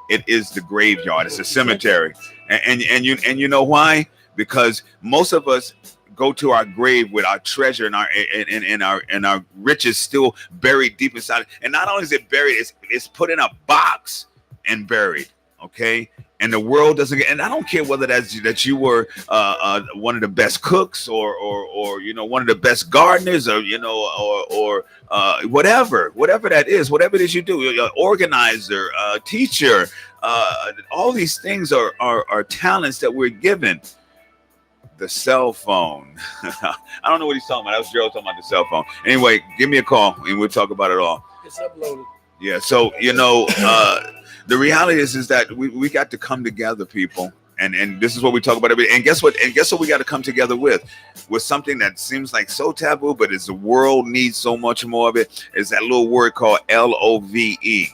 It is the graveyard. It's a cemetery. And you know why? Because most of us go to our grave with our treasure and our riches still buried deep inside. And not only is it buried, it's put in a box and buried. Okay. And the world doesn't get, and I don't care whether that you were one of the best cooks or you know, one of the best gardeners, or you know, or whatever that is, whatever it is you do, organizer, teacher, all these things are talents that we're given. The cell phone. I don't know what he's talking about. That was Gerald talking about the cell phone. Anyway, give me a call and we'll talk about it all. It's uploaded. Yeah. So, you know, the reality is that we got to come together, people. And this is what we talk about. And guess what? And guess what we got to come together with something that seems like so taboo, but as the world needs so much more of it, is that little word called LOVE.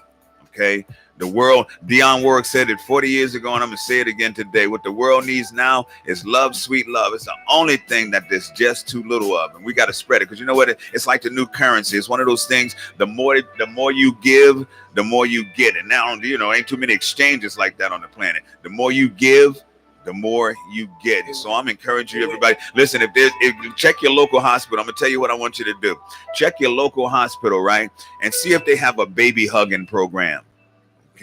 Okay. The world, Dionne Warwick said it 40 years ago, and I'm going to say it again today. What the world needs now is love, sweet love. It's the only thing that there's just too little of, and we got to spread it. Because you know what? It's like the new currency. It's one of those things, the more you give, the more you get. And now, you know, ain't too many exchanges like that on the planet. The more you give, the more you get. So I'm encouraging you, everybody. Listen, if you check your local hospital, I'm going to tell you what I want you to do. Check your local hospital, right? And see if they have a baby hugging program.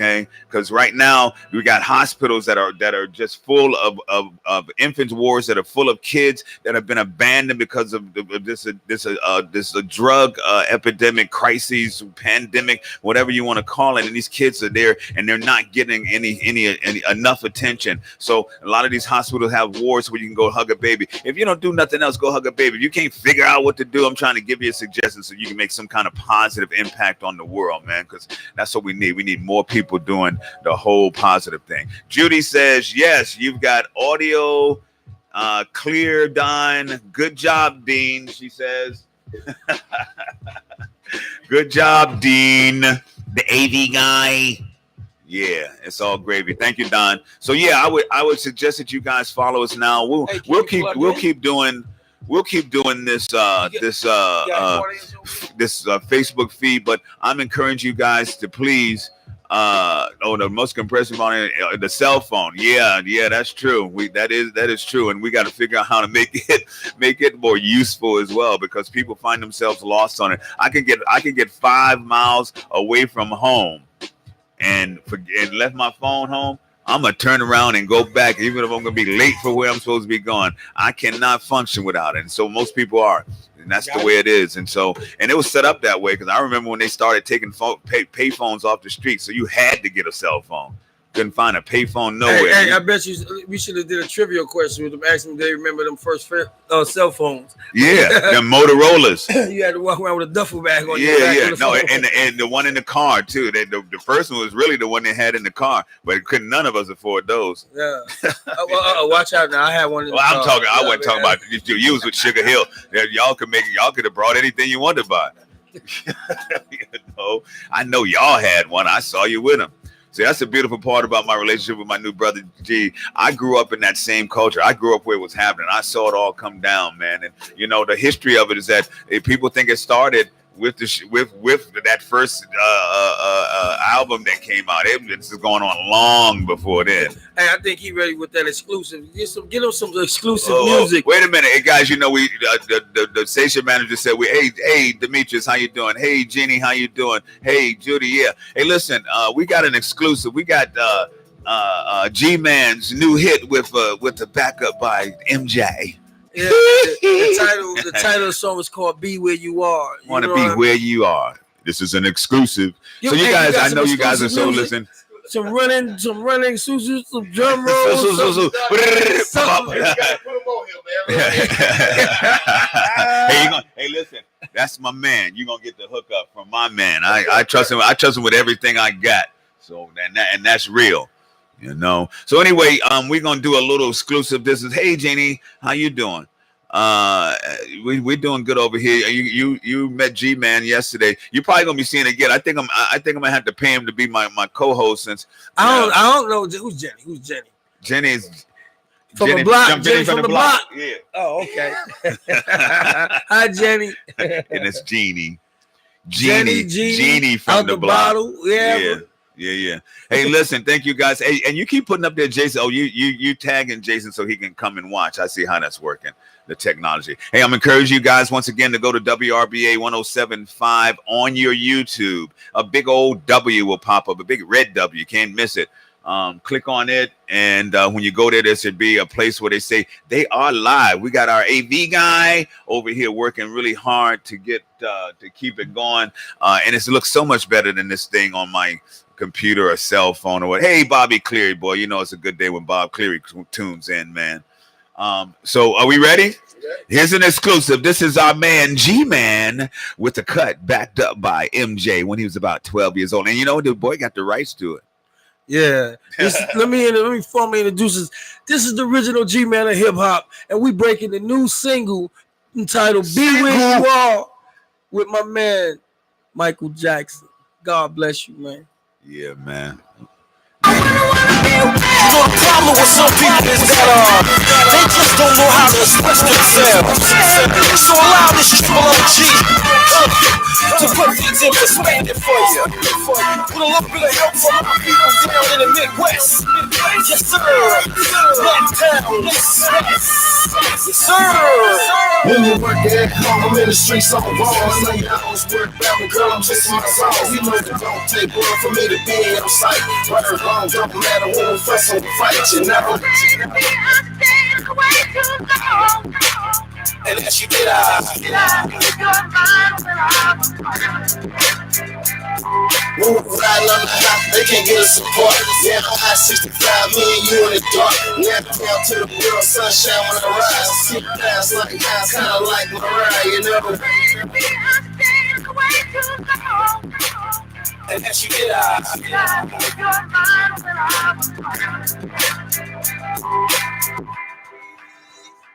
Okay, because right now we got hospitals that are just full of infant wards, that are full of kids that have been abandoned because of this drug epidemic, crisis, pandemic, whatever you want to call it. And these kids are there and they're not getting any enough attention. So a lot of these hospitals have wards where you can go hug a baby. If you don't do nothing else, go hug a baby. If you can't figure out what to do, I'm trying to give you a suggestion so you can make some kind of positive impact on the world, man, because that's what we need. We need more people doing the whole positive thing. Judy says, yes, you've got audio clear, Don. Good job, Dean, she says. Good job, Dean, the AV guy. Yeah, it's all gravy. Thank you, Don. So yeah, I would suggest that you guys follow us now. We'll keep doing this Facebook feed, but I'm encouraging you guys to please the most compressive on it, the cell phone. Yeah, that's true. That is true, and we got to figure out how to make it more useful as well, because people find themselves lost on it. I can get 5 miles away from home and left my phone home. I'm gonna turn around and go back, even if I'm gonna be late for where I'm supposed to be going. I cannot function without it, and so most people are. And that's the way it is. And it was set up that way, because I remember when they started taking pay phones off the street, so you had to get a cell phone. Couldn't find a pay phone nowhere. Hey, I bet we should have did a trivia question with them, asking them if they remember them first cell phones. Yeah, them Motorola's. You had to walk around with a duffel bag on. Yeah. No, and the one in the car too. The first one was really the one they had in the car, but none of us afford those. Yeah. Watch out now. I had one. I wasn't talking about you was with Sugar Hill. Y'all could have brought anything you wanted to buy. I know y'all had one. I saw you with them. See, that's the beautiful part about my relationship with my new brother, G. I grew up in that same culture. I grew up where it was happening. I saw it all come down, man. And, the history of it is that people think it started with that first album that came out. This is going on long before then. Hey, I think he ready with that exclusive. Get him some exclusive music. Wait a minute, hey guys. We the station manager said hey Demetrius, how you doing? Hey Jeannie, how you doing? Hey Judy, yeah. Hey, listen, we got an exclusive. We got G-Man's new hit with the backup by MJ. Yeah, the title of the song is called "Be Where You Are." Want to be where you are. This is an exclusive. So you guys, I know you guys are so listening. some running, some drum rolls. Something. Hey, listen, that's my man. You're gonna get the hookup from my man. I trust him. I trust him with everything I got. So and that's real, you know. So anyway, we're gonna do a little exclusive. This is Hey Jeannie, how you doing? We're doing good over here. You met G-Man yesterday. You're probably gonna be seeing it again. I think I'm gonna have to pay him to be my co-host since I don't know who's Jenny. Who's Jenny? Jenny is from the block. Jenny from the block. Yeah. Oh, okay. Hi, Jenny. And it's Jeannie from out the block. Bottle. Yeah. Hey, listen, thank you guys. Hey, and you keep putting up there, Jason. Oh, you tagging Jason so he can come and watch. I see how that's working, the technology. Hey, I'm encouraging you guys once again to go to WRBA 107.5 on your YouTube. A big old W will pop up, a big red W. You can't miss it. Click on it, and when you go there should be a place where they say they are live. We got our AV guy over here working really hard to get to keep it going, and it looks so much better than this thing on my computer or cell phone or what. Hey, Bobby Cleary, boy, you know it's a good day when Bob Cleary tunes in, man. So are we ready? Here's an exclusive. This is our man G-Man with the cut backed up by MJ when he was about 12 years old, and you know the boy got the rights to it. Yeah. Let me formally introduce this. This is the original G-Man of hip hop, and we breaking the new single entitled "Be Where You Are" with my man Michael Jackson. God bless you, man. Yeah, man. You know the problem with some people is that they just don't know how to express themselves. So allow this triple OG to put things in perspective for you. With a little bit of help from our people down in the Midwest. Yes, sir. Blacktown, yes, sir. When you work at home, I'm in the streets on walls. Say I don't work about me, girl, I'm just my song. You know it don't take one for me to be on sight. Right or wrong, don't matter when we fuss and fight, you know. And as you get out, when we ride on the hot, they can't get us support. Yeah, I'm high 65, me and you in the dark. Now down to the real sunshine when I rise. See the past like guys, kinda like Mariah, you know. and as you get out,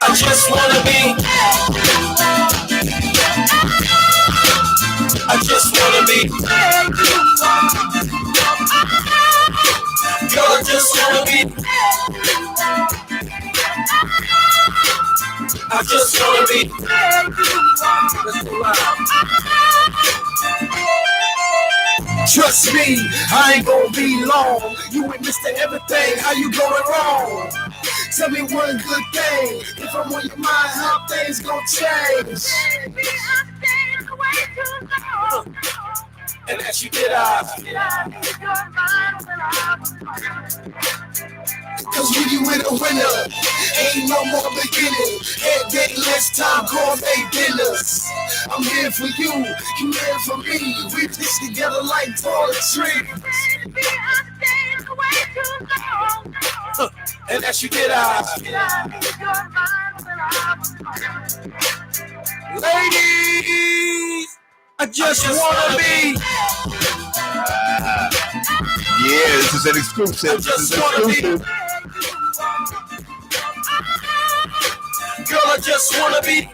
I just wanna be. I just wanna be. Girl, I just wanna be. I just wanna be. Trust me, I ain't gonna be long. You and Mr. Everything, how you going wrong? Tell me one good thing. If I'm on your mind, how things gonna change? And as you get out, cause when you in a winner, ain't no more beginning. Head day, less time, gourmet dinners. I'm here for you, you here for me. We pitch together like poetry. and as you get out, Ladies, I just wanna be. Yeah, this is an exclusive. This is exclusive. Girl, I just wanna be.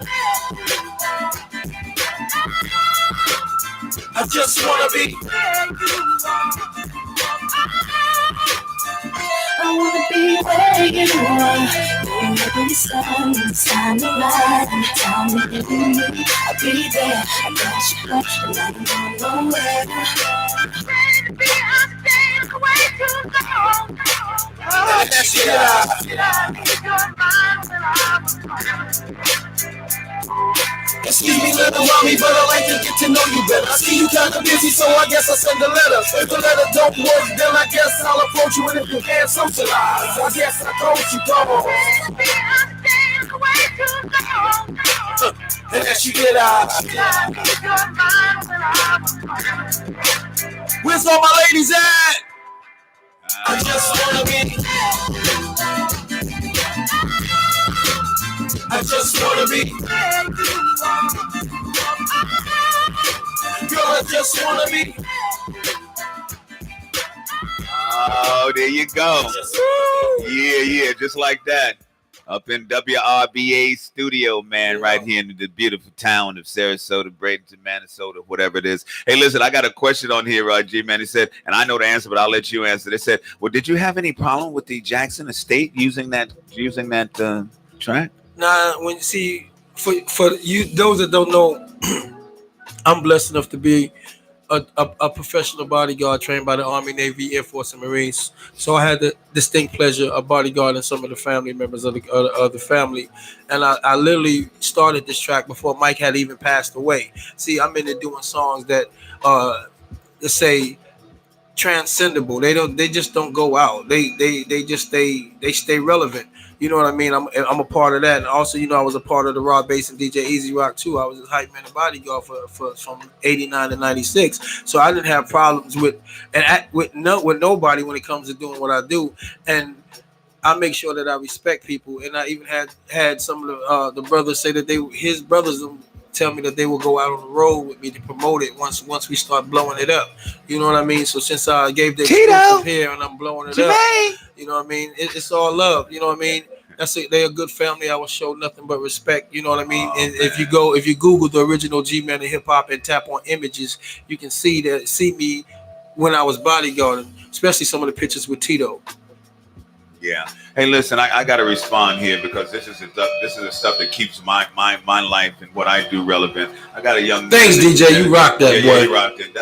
I just wanna be. I wanna be where you are. Whenever you stand, it's time to ride and time to be. I'll be there. I got you close and I don't go nowhere. And as you get out, Excuse me, little mommy, but I like to get to know you better. I see you kinda busy, so I guess I'll send a letter. If the letter don't work, then I guess I'll approach you, and if you can't socialize, I guess I told you, come on. and as you get out, Where's all my ladies at? just wanna be. I just wanna be. Girl, I just wanna be. Oh, there you go. Yeah, just like that. Up in WRBA studio, man, right here in the beautiful town of Sarasota, Bradenton, Minnesota, whatever it is. Hey, listen, I got a question on here, G, man. He said, and I know the answer, but I'll let you answer. They said, well, did you have any problem with the Jackson Estate using that track? Nah, when you see, for you, those that don't know, I'm blessed enough to be a professional bodyguard trained by the Army, Navy, Air Force, and Marines. So I had the distinct pleasure of bodyguarding some of the family members of the family. And I literally started this track before Mike had even passed away. See, I'm into doing songs that let's say transcendable. They just don't go out. They stay relevant. You know what I mean? I'm a part of that. And also, you know, I was a part of the Raw Bass and DJ Easy Rock too. I was a hype man and bodyguard for from 89 to 96. So I didn't have problems with nobody when it comes to doing what I do. And I make sure that I respect people. And I even had some of the brothers say that his brothers tell me that they will go out on the road with me to promote it once we start blowing it up. You know what I mean? So since I gave the exclusive here and I'm blowing it up, you know what I mean? It's all love. You know what I mean? They're a good family. I will show nothing but respect. You know what I mean? And if you Google the original G-Man of hip hop and tap on images, you can see me when I was bodyguarding, especially some of the pictures with Tito. Yeah. Hey, listen, I got to respond here because this is the stuff that keeps my life and what I do relevant. I got a young. Thanks, DJ. You rocked that, boy. Yeah, you rocked it.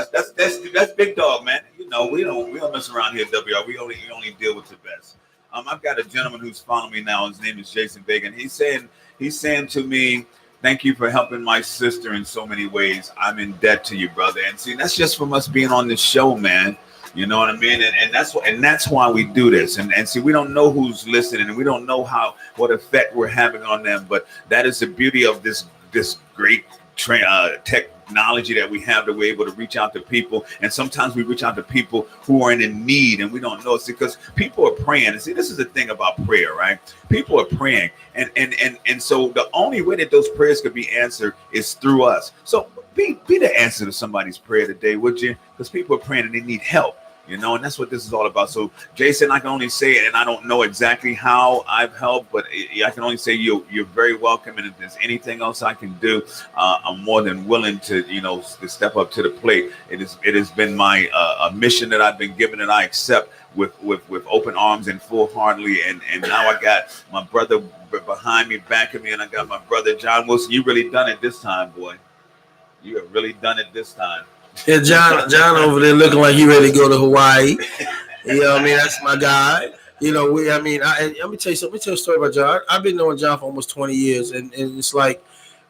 That's big dog, man. You know, we don't mess around here at WR. We only deal with the best. I've got a gentleman who's following me now. His name is Jason Bacon. He's saying to me, thank you for helping my sister in so many ways. I'm in debt to you, brother. And see, that's just from us being on this show, man. You know what I mean? And that's why we do this. And see, we don't know who's listening, and we don't know what effect we're having on them. But that is the beauty of this great technology that we have, that we're able to reach out to people. And sometimes we reach out to people who are in need, and we don't know. See, because people are praying. And see, this is the thing about prayer, right? People are praying, and so the only way that those prayers could be answered is through us. So be the answer to somebody's prayer today, would you? Because people are praying and they need help. You know, and that's what this is all about. So, Jason, I can only say it, and I don't know exactly how I've helped, but I can only say you're very welcome. And if there's anything else I can do, I'm more than willing to step up to the plate. It has been my a mission that I've been given, and I accept with open arms and full-heartedly. And now I got my brother behind me, backing me, and I got my brother John Wilson. You really done it this time, boy. You have really done it this time. Yeah, John over there looking like he ready to go to Hawaii. You know what I mean? That's my guy. You know, let me tell you something. Let me tell you a story about John. I've been knowing John for almost 20 years, and it's like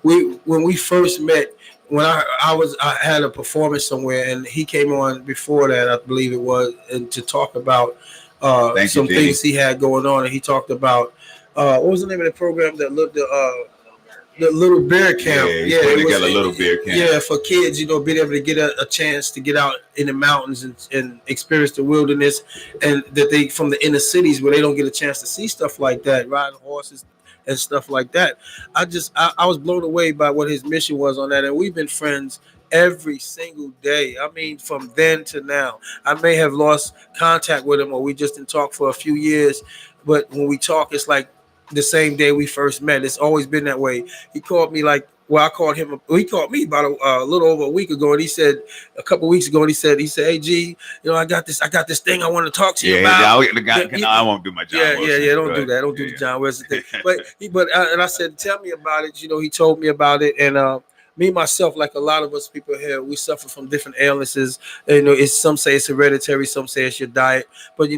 when we first met, when I had a performance somewhere, and he came on before that, I believe it was, and to talk about some things he had going on, and he talked about what was the name of the program that looked the Little Bear Camp. Yeah, it got a Little Bear Camp. Yeah, for kids, being able to get a chance to get out in the mountains and experience the wilderness, and that they from the inner cities where they don't get a chance to see stuff like that, riding horses and stuff like that. I was blown away by what his mission was on that, and we've been friends every single day. I mean, from then to now. I may have lost contact with him, or we just didn't talk for a few years, but when we talk, it's like the same day we first met. It's always been that way. He called me I called him. He called me about a little over a week ago, and he said a couple of weeks ago, and he said, "Hey G, I got this thing I want to talk to you about." I won't do my John Wilson. Yeah. Don't do that. Don't do the John Wilson thing. But I said, "Tell me about it." He told me about it, and me myself, like a lot of us people here, we suffer from different illnesses. Some say it's hereditary, some say it's your diet, but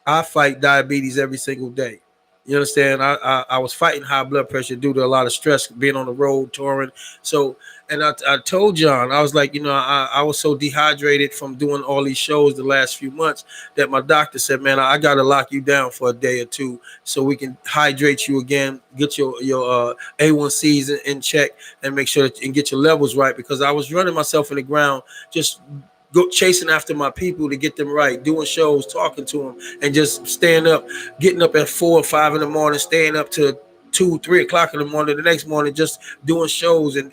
I fight diabetes every single day. You understand? I was fighting high blood pressure due to a lot of stress, being on the road, touring. So, and I told John, I was like, I was so dehydrated from doing all these shows the last few months that my doctor said, man, I got to lock you down for a day or two so we can hydrate you again, get your A1Cs in check, and make sure and get your levels right, because I was running myself in the ground, just go chasing after my people to get them right, doing shows, talking to them, and just staying up, getting up at 4 or 5 in the morning, staying up to 2, 3 o'clock in the morning, the next morning, just doing shows and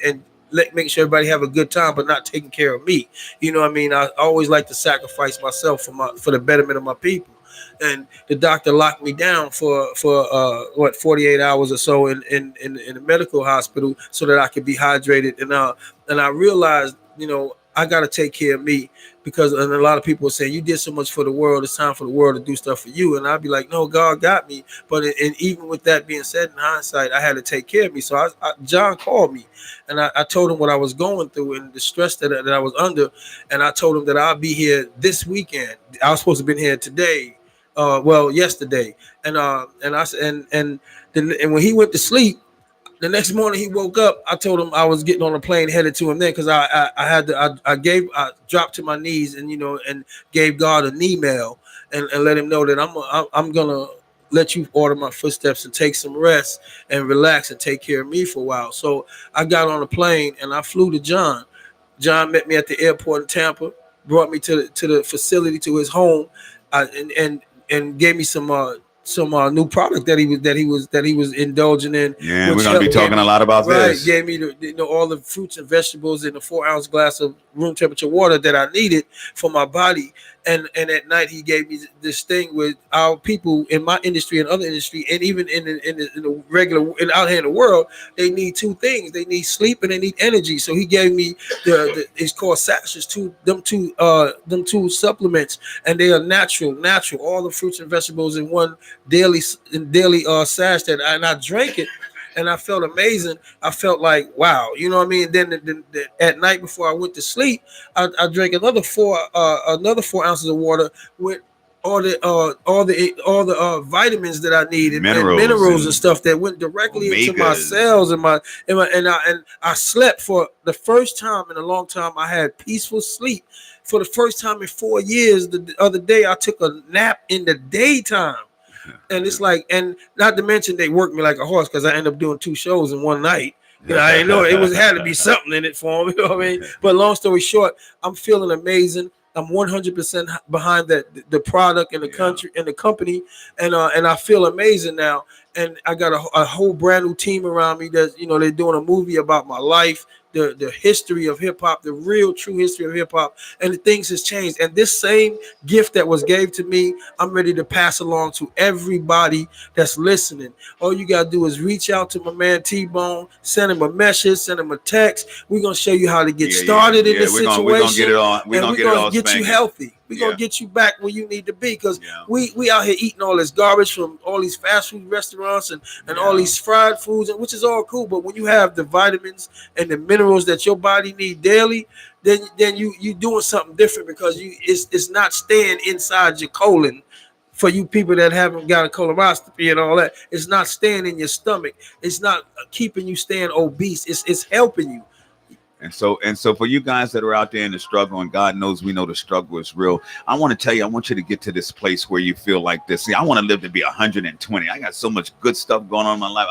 make sure everybody have a good time, but not taking care of me. You know what I mean? I always like to sacrifice myself for the betterment of my people. And the doctor locked me down for 48 hours or so in the medical hospital so that I could be hydrated. And I realized, you know, I got to take care of me, because and a lot of people are saying, you did so much for the world, it's time for the world to do stuff for you. And I'd be like, no, God got me. But and even with that being said, in hindsight, I had to take care of me. So John called me, and I told him what I was going through and the stress that I was under. And I told him that I'll be here this weekend. I was supposed to be here today. Yesterday. And when he went to sleep, the next morning he woke up, I told him I was getting on a plane headed to him then, because I dropped to my knees and, you know, and gave God an email and let him know that I'm gonna let you order my footsteps and take some rest and relax and take care of me for a while. So I got on a plane and I flew to John. John met me at the airport in Tampa, brought me to the facility, to his home, and gave me some new product that he was indulging in. Yeah, we're gonna be talking a lot about this. Gave me all the fruits and vegetables in a 4-ounce glass of room temperature water that I needed for my body. And at night he gave me this thing with our people in my industry and other industry, and even in the regular and out here in the world, they need 2 things: they need sleep and they need energy. So he gave me it's called sachets, them two supplements, and they are natural, all the fruits and vegetables in one daily sachet. And I drank it, and I felt amazing. I felt like, wow, you know what I mean? Then at night before I went to sleep, I drank another 4 ounces of water with all the vitamins that I needed, minerals and stuff that went directly into my cells and I slept for the first time in a long time. I had peaceful sleep for the first time in 4 years. The other day I took a nap in the daytime. And it's like, and not to mention they worked me like a horse, because I ended up doing 2 shows in one night. You know, I didn't know it had to be something in it for me. You know what I mean? But long story short, I'm feeling amazing. I'm 100% behind the product and the country and the company, and I feel amazing now. And I got a whole brand new team around me that, you know, they're doing a movie about my life, the history of hip hop, the real true history of hip hop, and the things has changed. And this same gift that was gave to me, I'm ready to pass along to everybody that's listening. All you gotta do is reach out to my man T-Bone, send him a message, send him a text. We're gonna show you how to get started in this situation. We're gonna get it on. We're gonna get you healthy. We're gonna get you back where you need to be, because we out here eating all this garbage from all these fast food restaurants and all these fried foods, and which is all cool. But when you have the vitamins and the minerals that your body need daily, then you doing something different, because it's not staying inside your colon. For you people that haven't got a colonoscopy and all that, it's not staying in your stomach. It's not keeping you staying obese. It's helping you. And so for you guys that are out there in the struggle, and God knows we know the struggle is real, I want to tell you, I want you to get to this place where you feel like this. See, I want to live to be 120. I got so much good stuff going on in my life.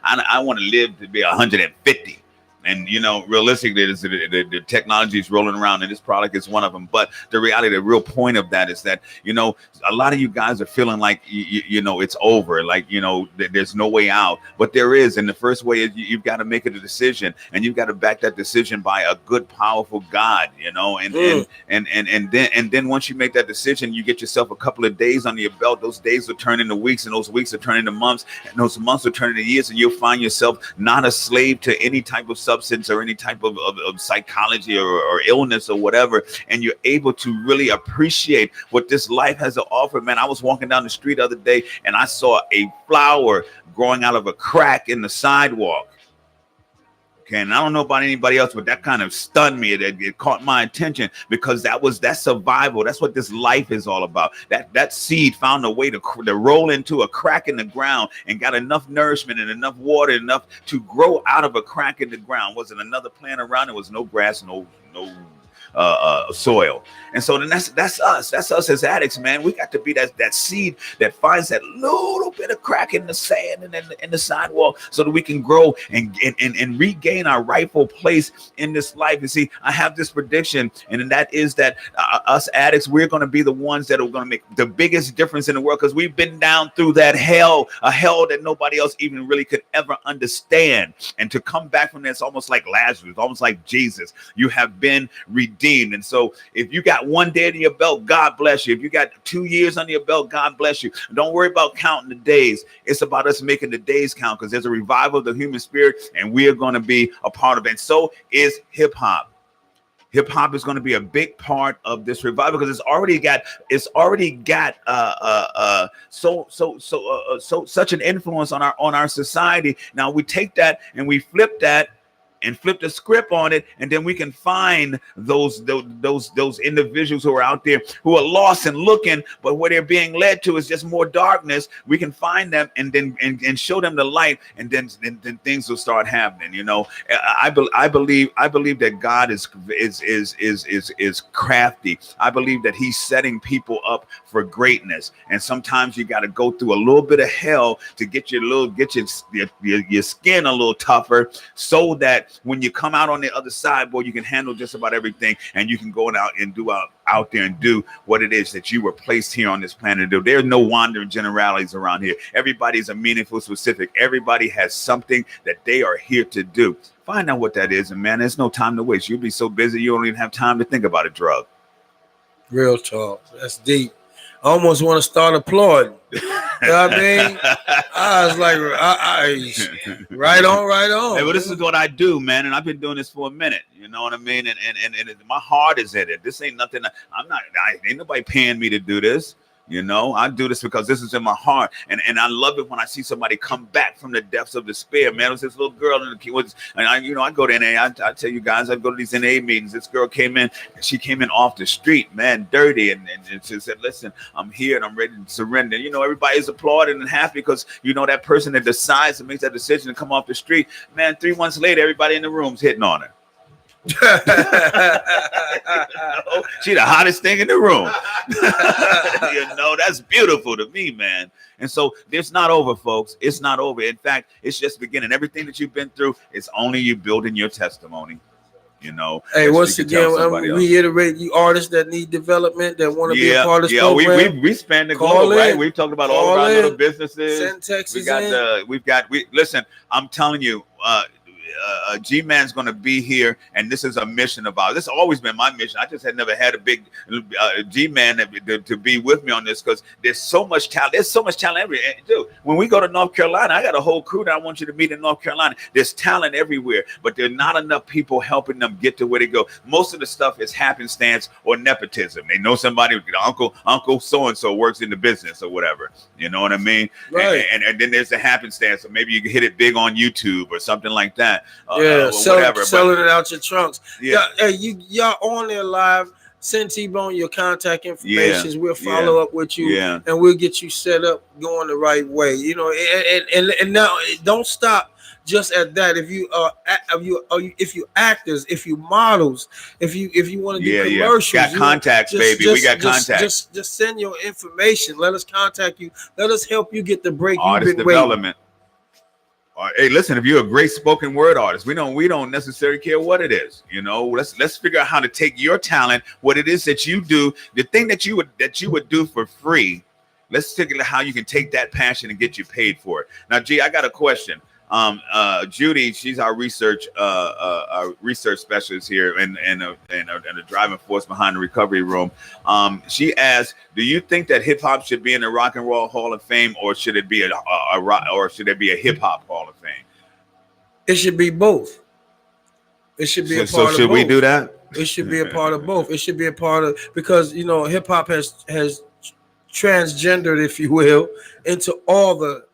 I want to live to be 150. And, you know, realistically, the technology is rolling around, and this product is one of them. But the reality, the real point of that is that, you know, a lot of you guys are feeling like, you know, it's over, like, you know, there's no way out. But there is. And the first way is you've got to make a decision, and you've got to back that decision by a good, powerful God, you know, and then once you make that decision, you get yourself a couple of days under your belt. Those days will turn into weeks, and those weeks will turn into months, and those months will turn into years, and you'll find yourself not a slave to any type of substance or any type of psychology or illness or whatever, and you're able to really appreciate what this life has to offer. Man, I was walking down the street the other day, and I saw a flower growing out of a crack in the sidewalk. Okay, and I don't know about anybody else, but that kind of stunned me. It caught my attention, because that's survival. That's what this life is all about. That seed found a way to roll into a crack in the ground and got enough nourishment and enough water, enough to grow out of a crack in the ground. Wasn't another plant around. There was no grass, no soil. And so then that's us. That's us as addicts, man. We got to be that seed that finds that little bit of crack in the sand and in the sidewalk, so that we can grow and regain our rightful place in this life. And see, I have this prediction, and that is that us addicts, we're going to be the ones that are going to make the biggest difference in the world, because we've been down through that hell, a hell that nobody else even really could ever understand. And to come back from this, almost like Lazarus, almost like Jesus, you have been redeemed. And so if you got 1 day in your belt, God bless you. If you got 2 years under your belt, God bless you. Don't worry about counting the days. It's about us making the days count, because there's a revival of the human spirit, and we are going to be a part of it. And so is hip hop. Hip hop is going to be a big part of this revival, because it's already got such an influence on our society. Now we take that and we flip that and flip the script on it, and then we can find those individuals who are out there who are lost and looking, but where they're being led to is just more darkness. We can find them and then and show them the light, and then things will start happening. You know, I believe that God is crafty. I believe that He's setting people up for greatness, and sometimes you got to go through a little bit of hell to get your skin a little tougher, so that when you come out on the other side, boy, you can handle just about everything, and you can go out and do out there and do what it is that you were placed here on this planet to do. There's no wandering generalities around here. Everybody's a meaningful, specific. Everybody has something that they are here to do. Find out what that is, and man, there's no time to waste. You'll be so busy you don't even have time to think about a drug. Real talk. That's deep. I almost want to start applauding. You know what I mean? I was like, right on. Hey, well, this is what I do, man, and I've been doing this for a minute. You know what I mean? And my heart is in it. This ain't nothing. Ain't nobody paying me to do this. You know, I do this because this is in my heart, and I love it when I see somebody come back from the depths of despair. Man, it was this little girl in the kids, and I go to NA. I tell you guys, I go to these NA meetings. This girl came in, and she came in off the street, man, dirty, and she said, "Listen, I'm here and I'm ready to surrender." You know, everybody's applauding and happy because you know that person that decides and makes that decision to come off the street. Man, 3 months later, everybody in the room's hitting on her. She the hottest thing in the room. You know, that's beautiful to me, man. And so it's not over, folks. It's not over. In fact, it's just beginning. Everything that you've been through, it's only you building your testimony. You know. Hey, once again, reiterate, you artists that need development, that want to be a part of this program. We span the globe, right? We've talked about all of our little businesses. Send texts listen, I'm telling you, G-Man's going to be here, and this is a mission of ours. This has always been my mission. I just had never had a big G-Man to be with me on this, because there's so much talent. There's so much talent everywhere. Dude, when we go to North Carolina, I got a whole crew that I want you to meet in North Carolina. There's talent everywhere, but there's not enough people helping them get to where they go. Most of the stuff is happenstance or nepotism. They know somebody, Uncle so-and-so works in the business or whatever. You know what I mean? Right. And then there's the happenstance. So maybe you can hit it big on YouTube or something like that. Selling it out your trunks. Yeah. Hey, y'all on there live. Send T-Bone your contact information. We'll follow up with you, and we'll get you set up going the right way. You know, and now don't stop just at that. If you actors, if you models, if you want to do commercials, got contacts, baby. We got contacts. Just send your information. Let us contact you. Let us help you get the break. Artist development. Hey, listen, if you're a great spoken word artist, we don't necessarily care what it is. You know, let's figure out how to take your talent, what it is that you do, the thing that you would do for free. Let's figure out how you can take that passion and get you paid for it. Now, G, I got a question. Judy, she's our research specialist here and the driving force behind the recovery room. She asked, do you think that hip hop should be in the Rock and Roll Hall of Fame, or should it be a hip hop Hall of Fame? It should be both. It should be a part of both. So should we do that? It should be a part of both. It should be a part of, because you know hip hop has transgendered, if you will, into all the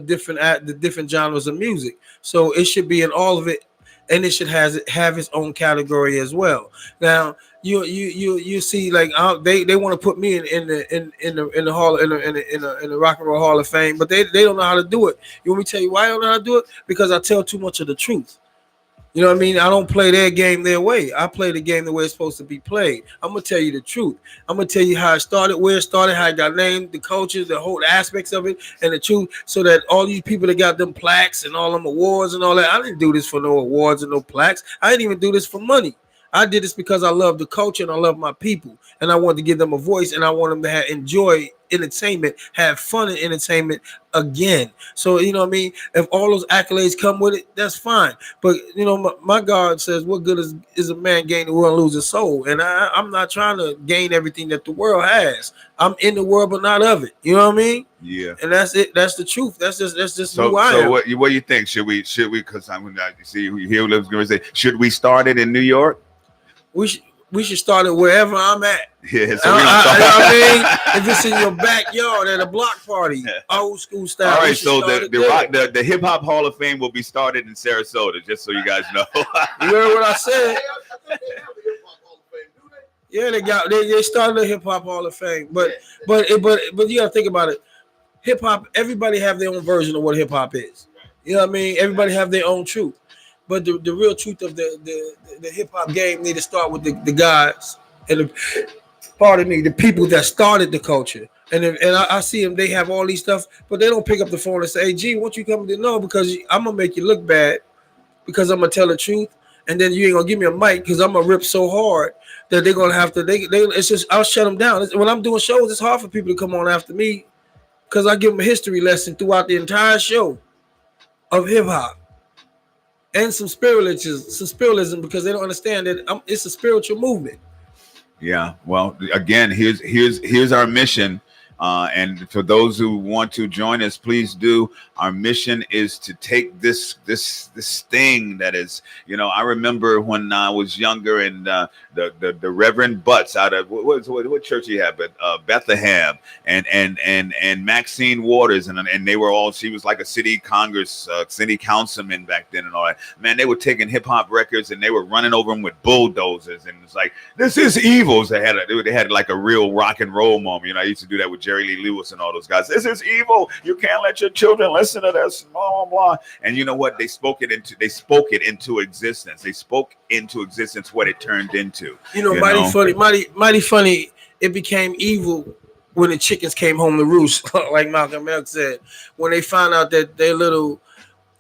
different genres of music. So it should be in all of it, and it should have its own category as well. Now you see, like they want to put me in the hall in the Rock and Roll Hall of Fame, but they don't know how to do it. You want me to tell you why I don't know how to do it? Because I tell too much of the truth. You know what I mean? I don't play their game their way. I play the game the way it's supposed to be played. I'm gonna tell you the truth. I'm gonna tell you how it started, where it started, how it got named, the culture, the whole aspects of it, and the truth. So that all these people that got them plaques and all them awards and all that, I didn't do this for no awards and no plaques. I didn't even do this for money. I did this because I love the culture and I love my people, and I wanted to give them a voice, and I want them to enjoy entertainment, have fun in entertainment again. So you know what I mean. If all those accolades come with it, that's fine. But you know, my God says, "What good is a man gain the world and lose his soul?" And I'm not trying to gain everything that the world has. I'm in the world, but not of it. You know what I mean? Yeah. And that's it. That's the truth. That's just So, who I am. what do you think? Should we? Because I'm gonna see here. Let's go say, should we start it in New York? We should start it wherever I'm at. Yeah, so I mean, if it's in your backyard at a block party, old school style. All right, so the Hip Hop Hall of Fame will be started in Sarasota, just so you guys know. You heard what I said? Yeah, they started the Hip Hop Hall of Fame, but you gotta think about it. Hip hop, everybody have their own version of what hip hop is. You know what I mean? Everybody have their own truth. But the real truth of the hip hop game need to start with the guys and the people that started the culture. And I see them, they have all these stuff, but they don't pick up the phone and say, "Hey, G, won't you come to know? Because I'm gonna make you look bad, because I'm gonna tell the truth, and then you ain't gonna give me a mic because I'm gonna rip so hard that they're gonna have to. It's just I'll shut them down. When I'm doing shows, it's hard for people to come on after me because I give them a history lesson throughout the entire show of hip hop. And some spiritualism, because they don't understand that it's a spiritual movement. Yeah. Well, again, here's our mission. And for those who want to join us, please do. Our mission is to take this thing that is, you know, I remember when I was younger, and the Reverend Butts out of what church he had, but Bethlehem, and Maxine Waters, and they were all, she was like a city councilman back then and all that. Man, they were taking hip hop records and they were running over them with bulldozers, and it's like, this is evil. So they had like a real rock and roll moment. You know, I used to do that with Jerry Lee Lewis and all those guys. This is evil. You can't let your children listen to this. Blah blah blah. And you know what? They spoke it into existence. They spoke into existence what it turned into. You know, mighty funny. It became evil when the chickens came home to roost, like Malcolm X said. When they found out that their little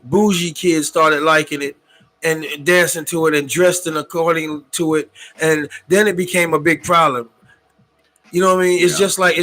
bougie kids started liking it and dancing to it and dressing according to it, and then it became a big problem. You know what I mean? It's just like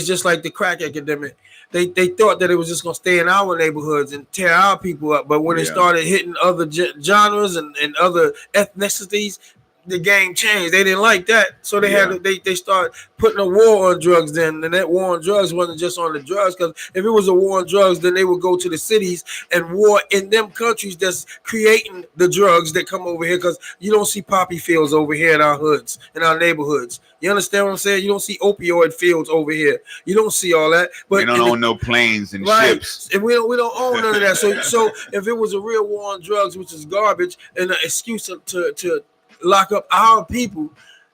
the crack epidemic. They thought that it was just gonna stay in our neighborhoods and tear our people up, but when it started hitting other genres and other ethnicities, the game changed. They didn't like that, so they had to, they started putting a war on drugs. Then, and that war on drugs wasn't just on the drugs, because if it was a war on drugs, then they would go to the cities and war in them countries that's creating the drugs that come over here. Because you don't see poppy fields over here in our hoods, in our neighborhoods. You understand what I'm saying? You don't see opioid fields over here. You don't see all that. But we don't own no planes and ships, and we don't own none of that. So if it was a real war on drugs, which is garbage, and an excuse to lock up our people,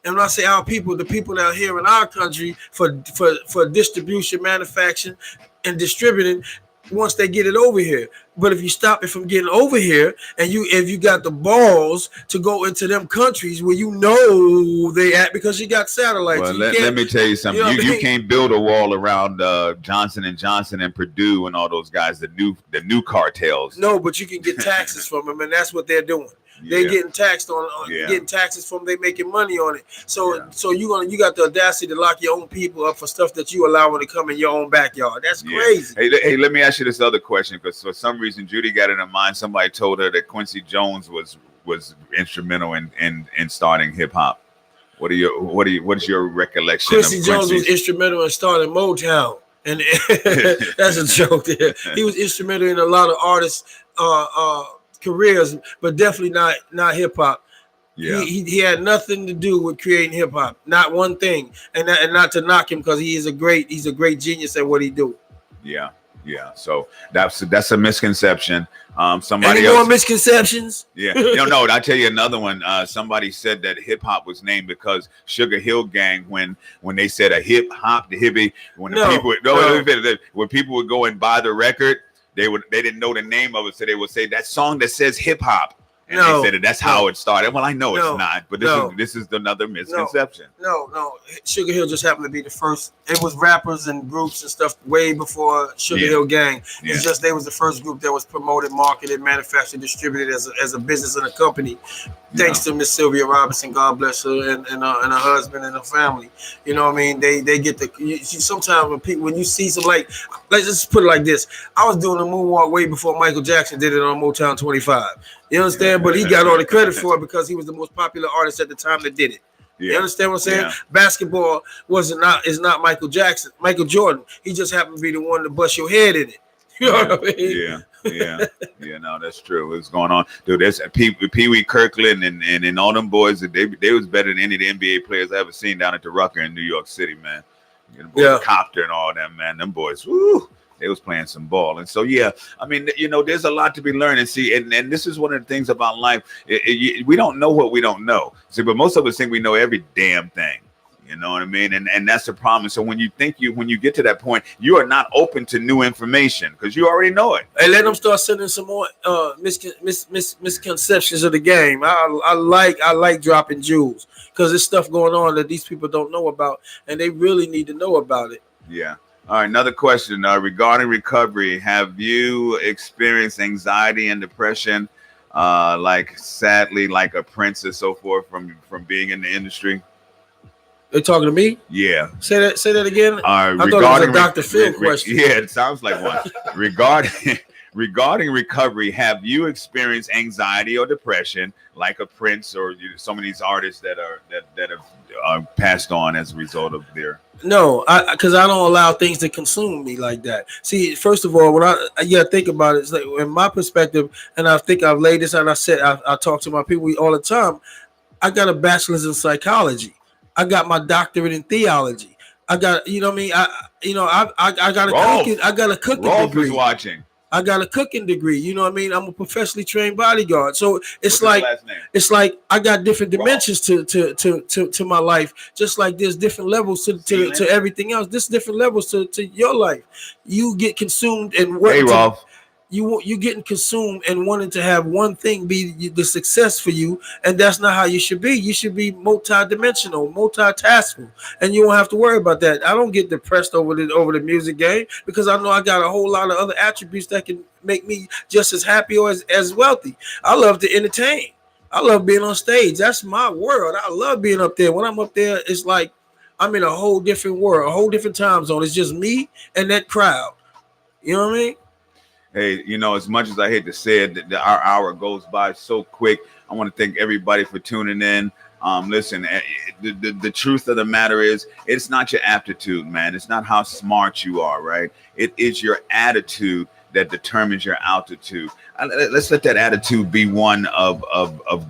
and when I say our people, the people that are here in our country for distribution, manufacturing, and distributing once they get it over here. But if you stop it from getting over here, and if you got the balls to go into them countries where you know they at, because you got satellites. Well, let me tell you something. You can't build a wall around Johnson & Johnson and Purdue and all those guys, the new cartels. No, but you can get taxes from them, and that's what they're doing. They getting taxed on getting taxes from they making money on it. So you got the audacity to lock your own people up for stuff that you allow to come in your own backyard. That's crazy. Hey, let me ask you this other question, because for some reason Judy got it in mind. Somebody told her that Quincy Jones was instrumental in starting hip hop. What is your recollection? Quincy Jones was instrumental in starting Motown, and that's a joke there. He was instrumental in a lot of artists' careers, but definitely not hip hop. Yeah, he had nothing to do with creating hip hop, not one thing, and not to knock him, because he's a great genius at what he do. Yeah. So that's a misconception. Somebody Any else. more misconceptions? Yeah. No. I tell you another one. Somebody said that hip hop was named because Sugar Hill Gang, when they said a hip hop, the hippie, when people would go and buy the record, they didn't know the name of it, so they would say that song that says hip hop And they said that's how it started. Well, I know No. it's not, but this is another misconception. No. Sugar Hill just happened to be the first. It was rappers and groups and stuff way before Sugar Hill Gang. It's just they was the first group that was promoted, marketed, manufactured, distributed as a business and a company. Thanks to Miss Sylvia Robinson, God bless her, and her husband and her family. You know what I mean? They get sometimes when you see some like let's just put it like this. I was doing a moonwalk way before Michael Jackson did it on Motown 25. You understand? But he got all the credit for it because he was the most popular artist at the time that did it. You understand what I'm saying? Basketball is not Michael Jackson, Michael Jordan. He just happened to be the one to bust your head in it. You know what I mean? Yeah, no, that's true. What's going on, dude? There's Pee Wee Kirkland and all them boys. They was better than any of the NBA players I ever seen down at the Rucker in New York City, man. Copter and all them, man. Them boys, woo, they was playing some ball. And so, I mean, there's a lot to be learned and see. And this is one of the things about life. We don't know what we don't know. See, but most of us think we know every damn thing. You know what I mean? And that's the problem. So when you get to that point, you are not open to new information because you already know it. Hey, let them start sending some more misconceptions of the game. I like dropping jewels because there's stuff going on that these people don't know about, and they really need to know about it. Yeah. All right. Another question regarding recovery. Have you experienced anxiety and depression, sadly, like a Prince or so forth from being in the industry? They talking to me? Yeah. Say that again. I thought it was a Dr. Phil question. Yeah, it sounds like one. Regarding recovery, have you experienced anxiety or depression like a Prince or some of these artists that have passed on as a result of their? No, because I don't allow things to consume me like that. See, first of all, when I think about it, it's like in my perspective, and I think I've laid this out. I talk to my people all the time. I got a bachelor's in psychology. I got my doctorate in theology. I got, you know what I mean? I got a cooking degree. Is watching. I got a cooking degree. You know what I mean? I'm a professionally trained bodyguard. So it's like I got different dimensions to my life, just like there's different levels to everything else. There's different levels to your life. You get consumed and you getting consumed and wanting to have one thing be the success for you, and that's not how you should be. You should be multi-dimensional, multitasking, and you won't have to worry about that. I don't get depressed over the music game because I know I got a whole lot of other attributes that can make me just as happy or as wealthy. I love to entertain. I love being on stage. That's my world. I love being up there. When I'm up there, it's like I'm in a whole different world, a whole different time zone. It's just me and that crowd. You know what I mean? Hey, as much as I hate to say it, our hour goes by so quick. I want to thank everybody for tuning in. Listen, the truth of the matter is, it's not your aptitude, man. It's not how smart you are, right? It is your attitude that determines your altitude. Let's let that attitude be one of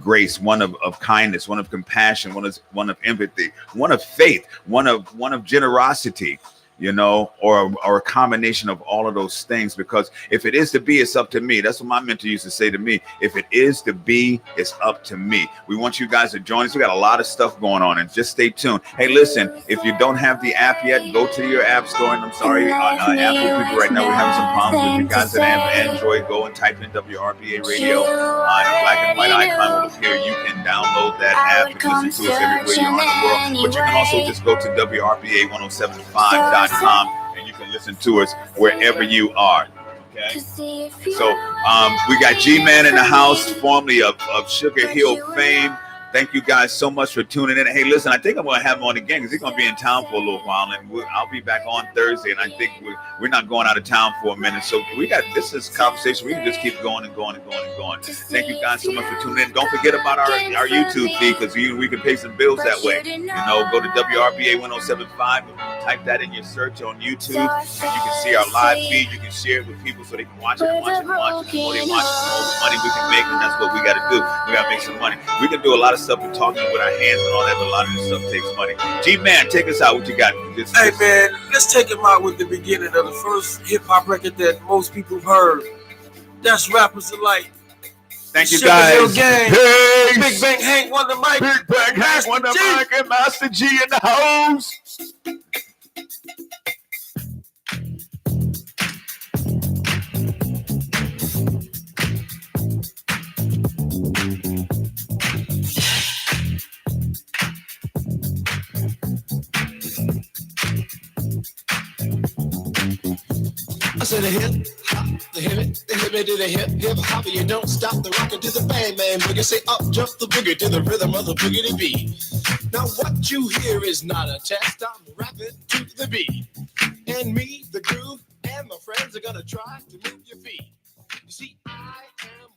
grace, one of kindness, one of compassion, one of empathy, one of faith, one of generosity. Or a combination of all of those things, because if it is to be, it's up to me. That's what my mentor used to say to me. If it is to be, it's up to me. We want you guys to join us. We got a lot of stuff going on, and just stay tuned. Hey, listen, if you don't have the app yet, go to your app store. And I'm sorry, Apple people right now, we're having some problems with you guys that have Android. Go and type in WRBA Radio. The black and white icon will appear. You can download that app and listen to us everywhere you are in the world. But you can also just go to WRBA1075.com. And you can listen to us wherever you are. Okay. So we got G-Man in the house, formerly of Sugar Hill fame. Thank you guys so much for tuning in. Hey, listen, I think I'm going to have him on again because he's going to be in town for a little while, and I'll be back on Thursday. And I think we're not going out of town for a minute, so this is conversation. We can just keep going and going and going and going. Thank you guys so much for tuning in. Don't forget about our YouTube feed because we can pay some bills that way. Go to WRBA 1075. Type that in your search on YouTube. And you can see our live feed. You can share it with people so they can watch it and watch it and watch it. The more they watch it, the more money we can make, and that's what we got to do. We got to make some money. We can do a lot of stuff with talking with our hands and all that, but a lot of this stuff takes money. G-Man, take us out. What you got? Hey, man, let's take him out with the beginning of the first hip-hop record that most people have heard. That's Rappers Delight. Thank you, guys. Peace. Big Bang Hank won the mic. Big Bang Hank won the mic, and Master G in the house. to the hip hop, the hip to the hip hop. You don't stop the rockin' to the bang bang boogie. Say up jump the boogie to the rhythm of the boogie beat. Now what you hear is not a test. I'm rapping to the beat, and me, the groove, and my friends are gonna try to move your feet. You see, I am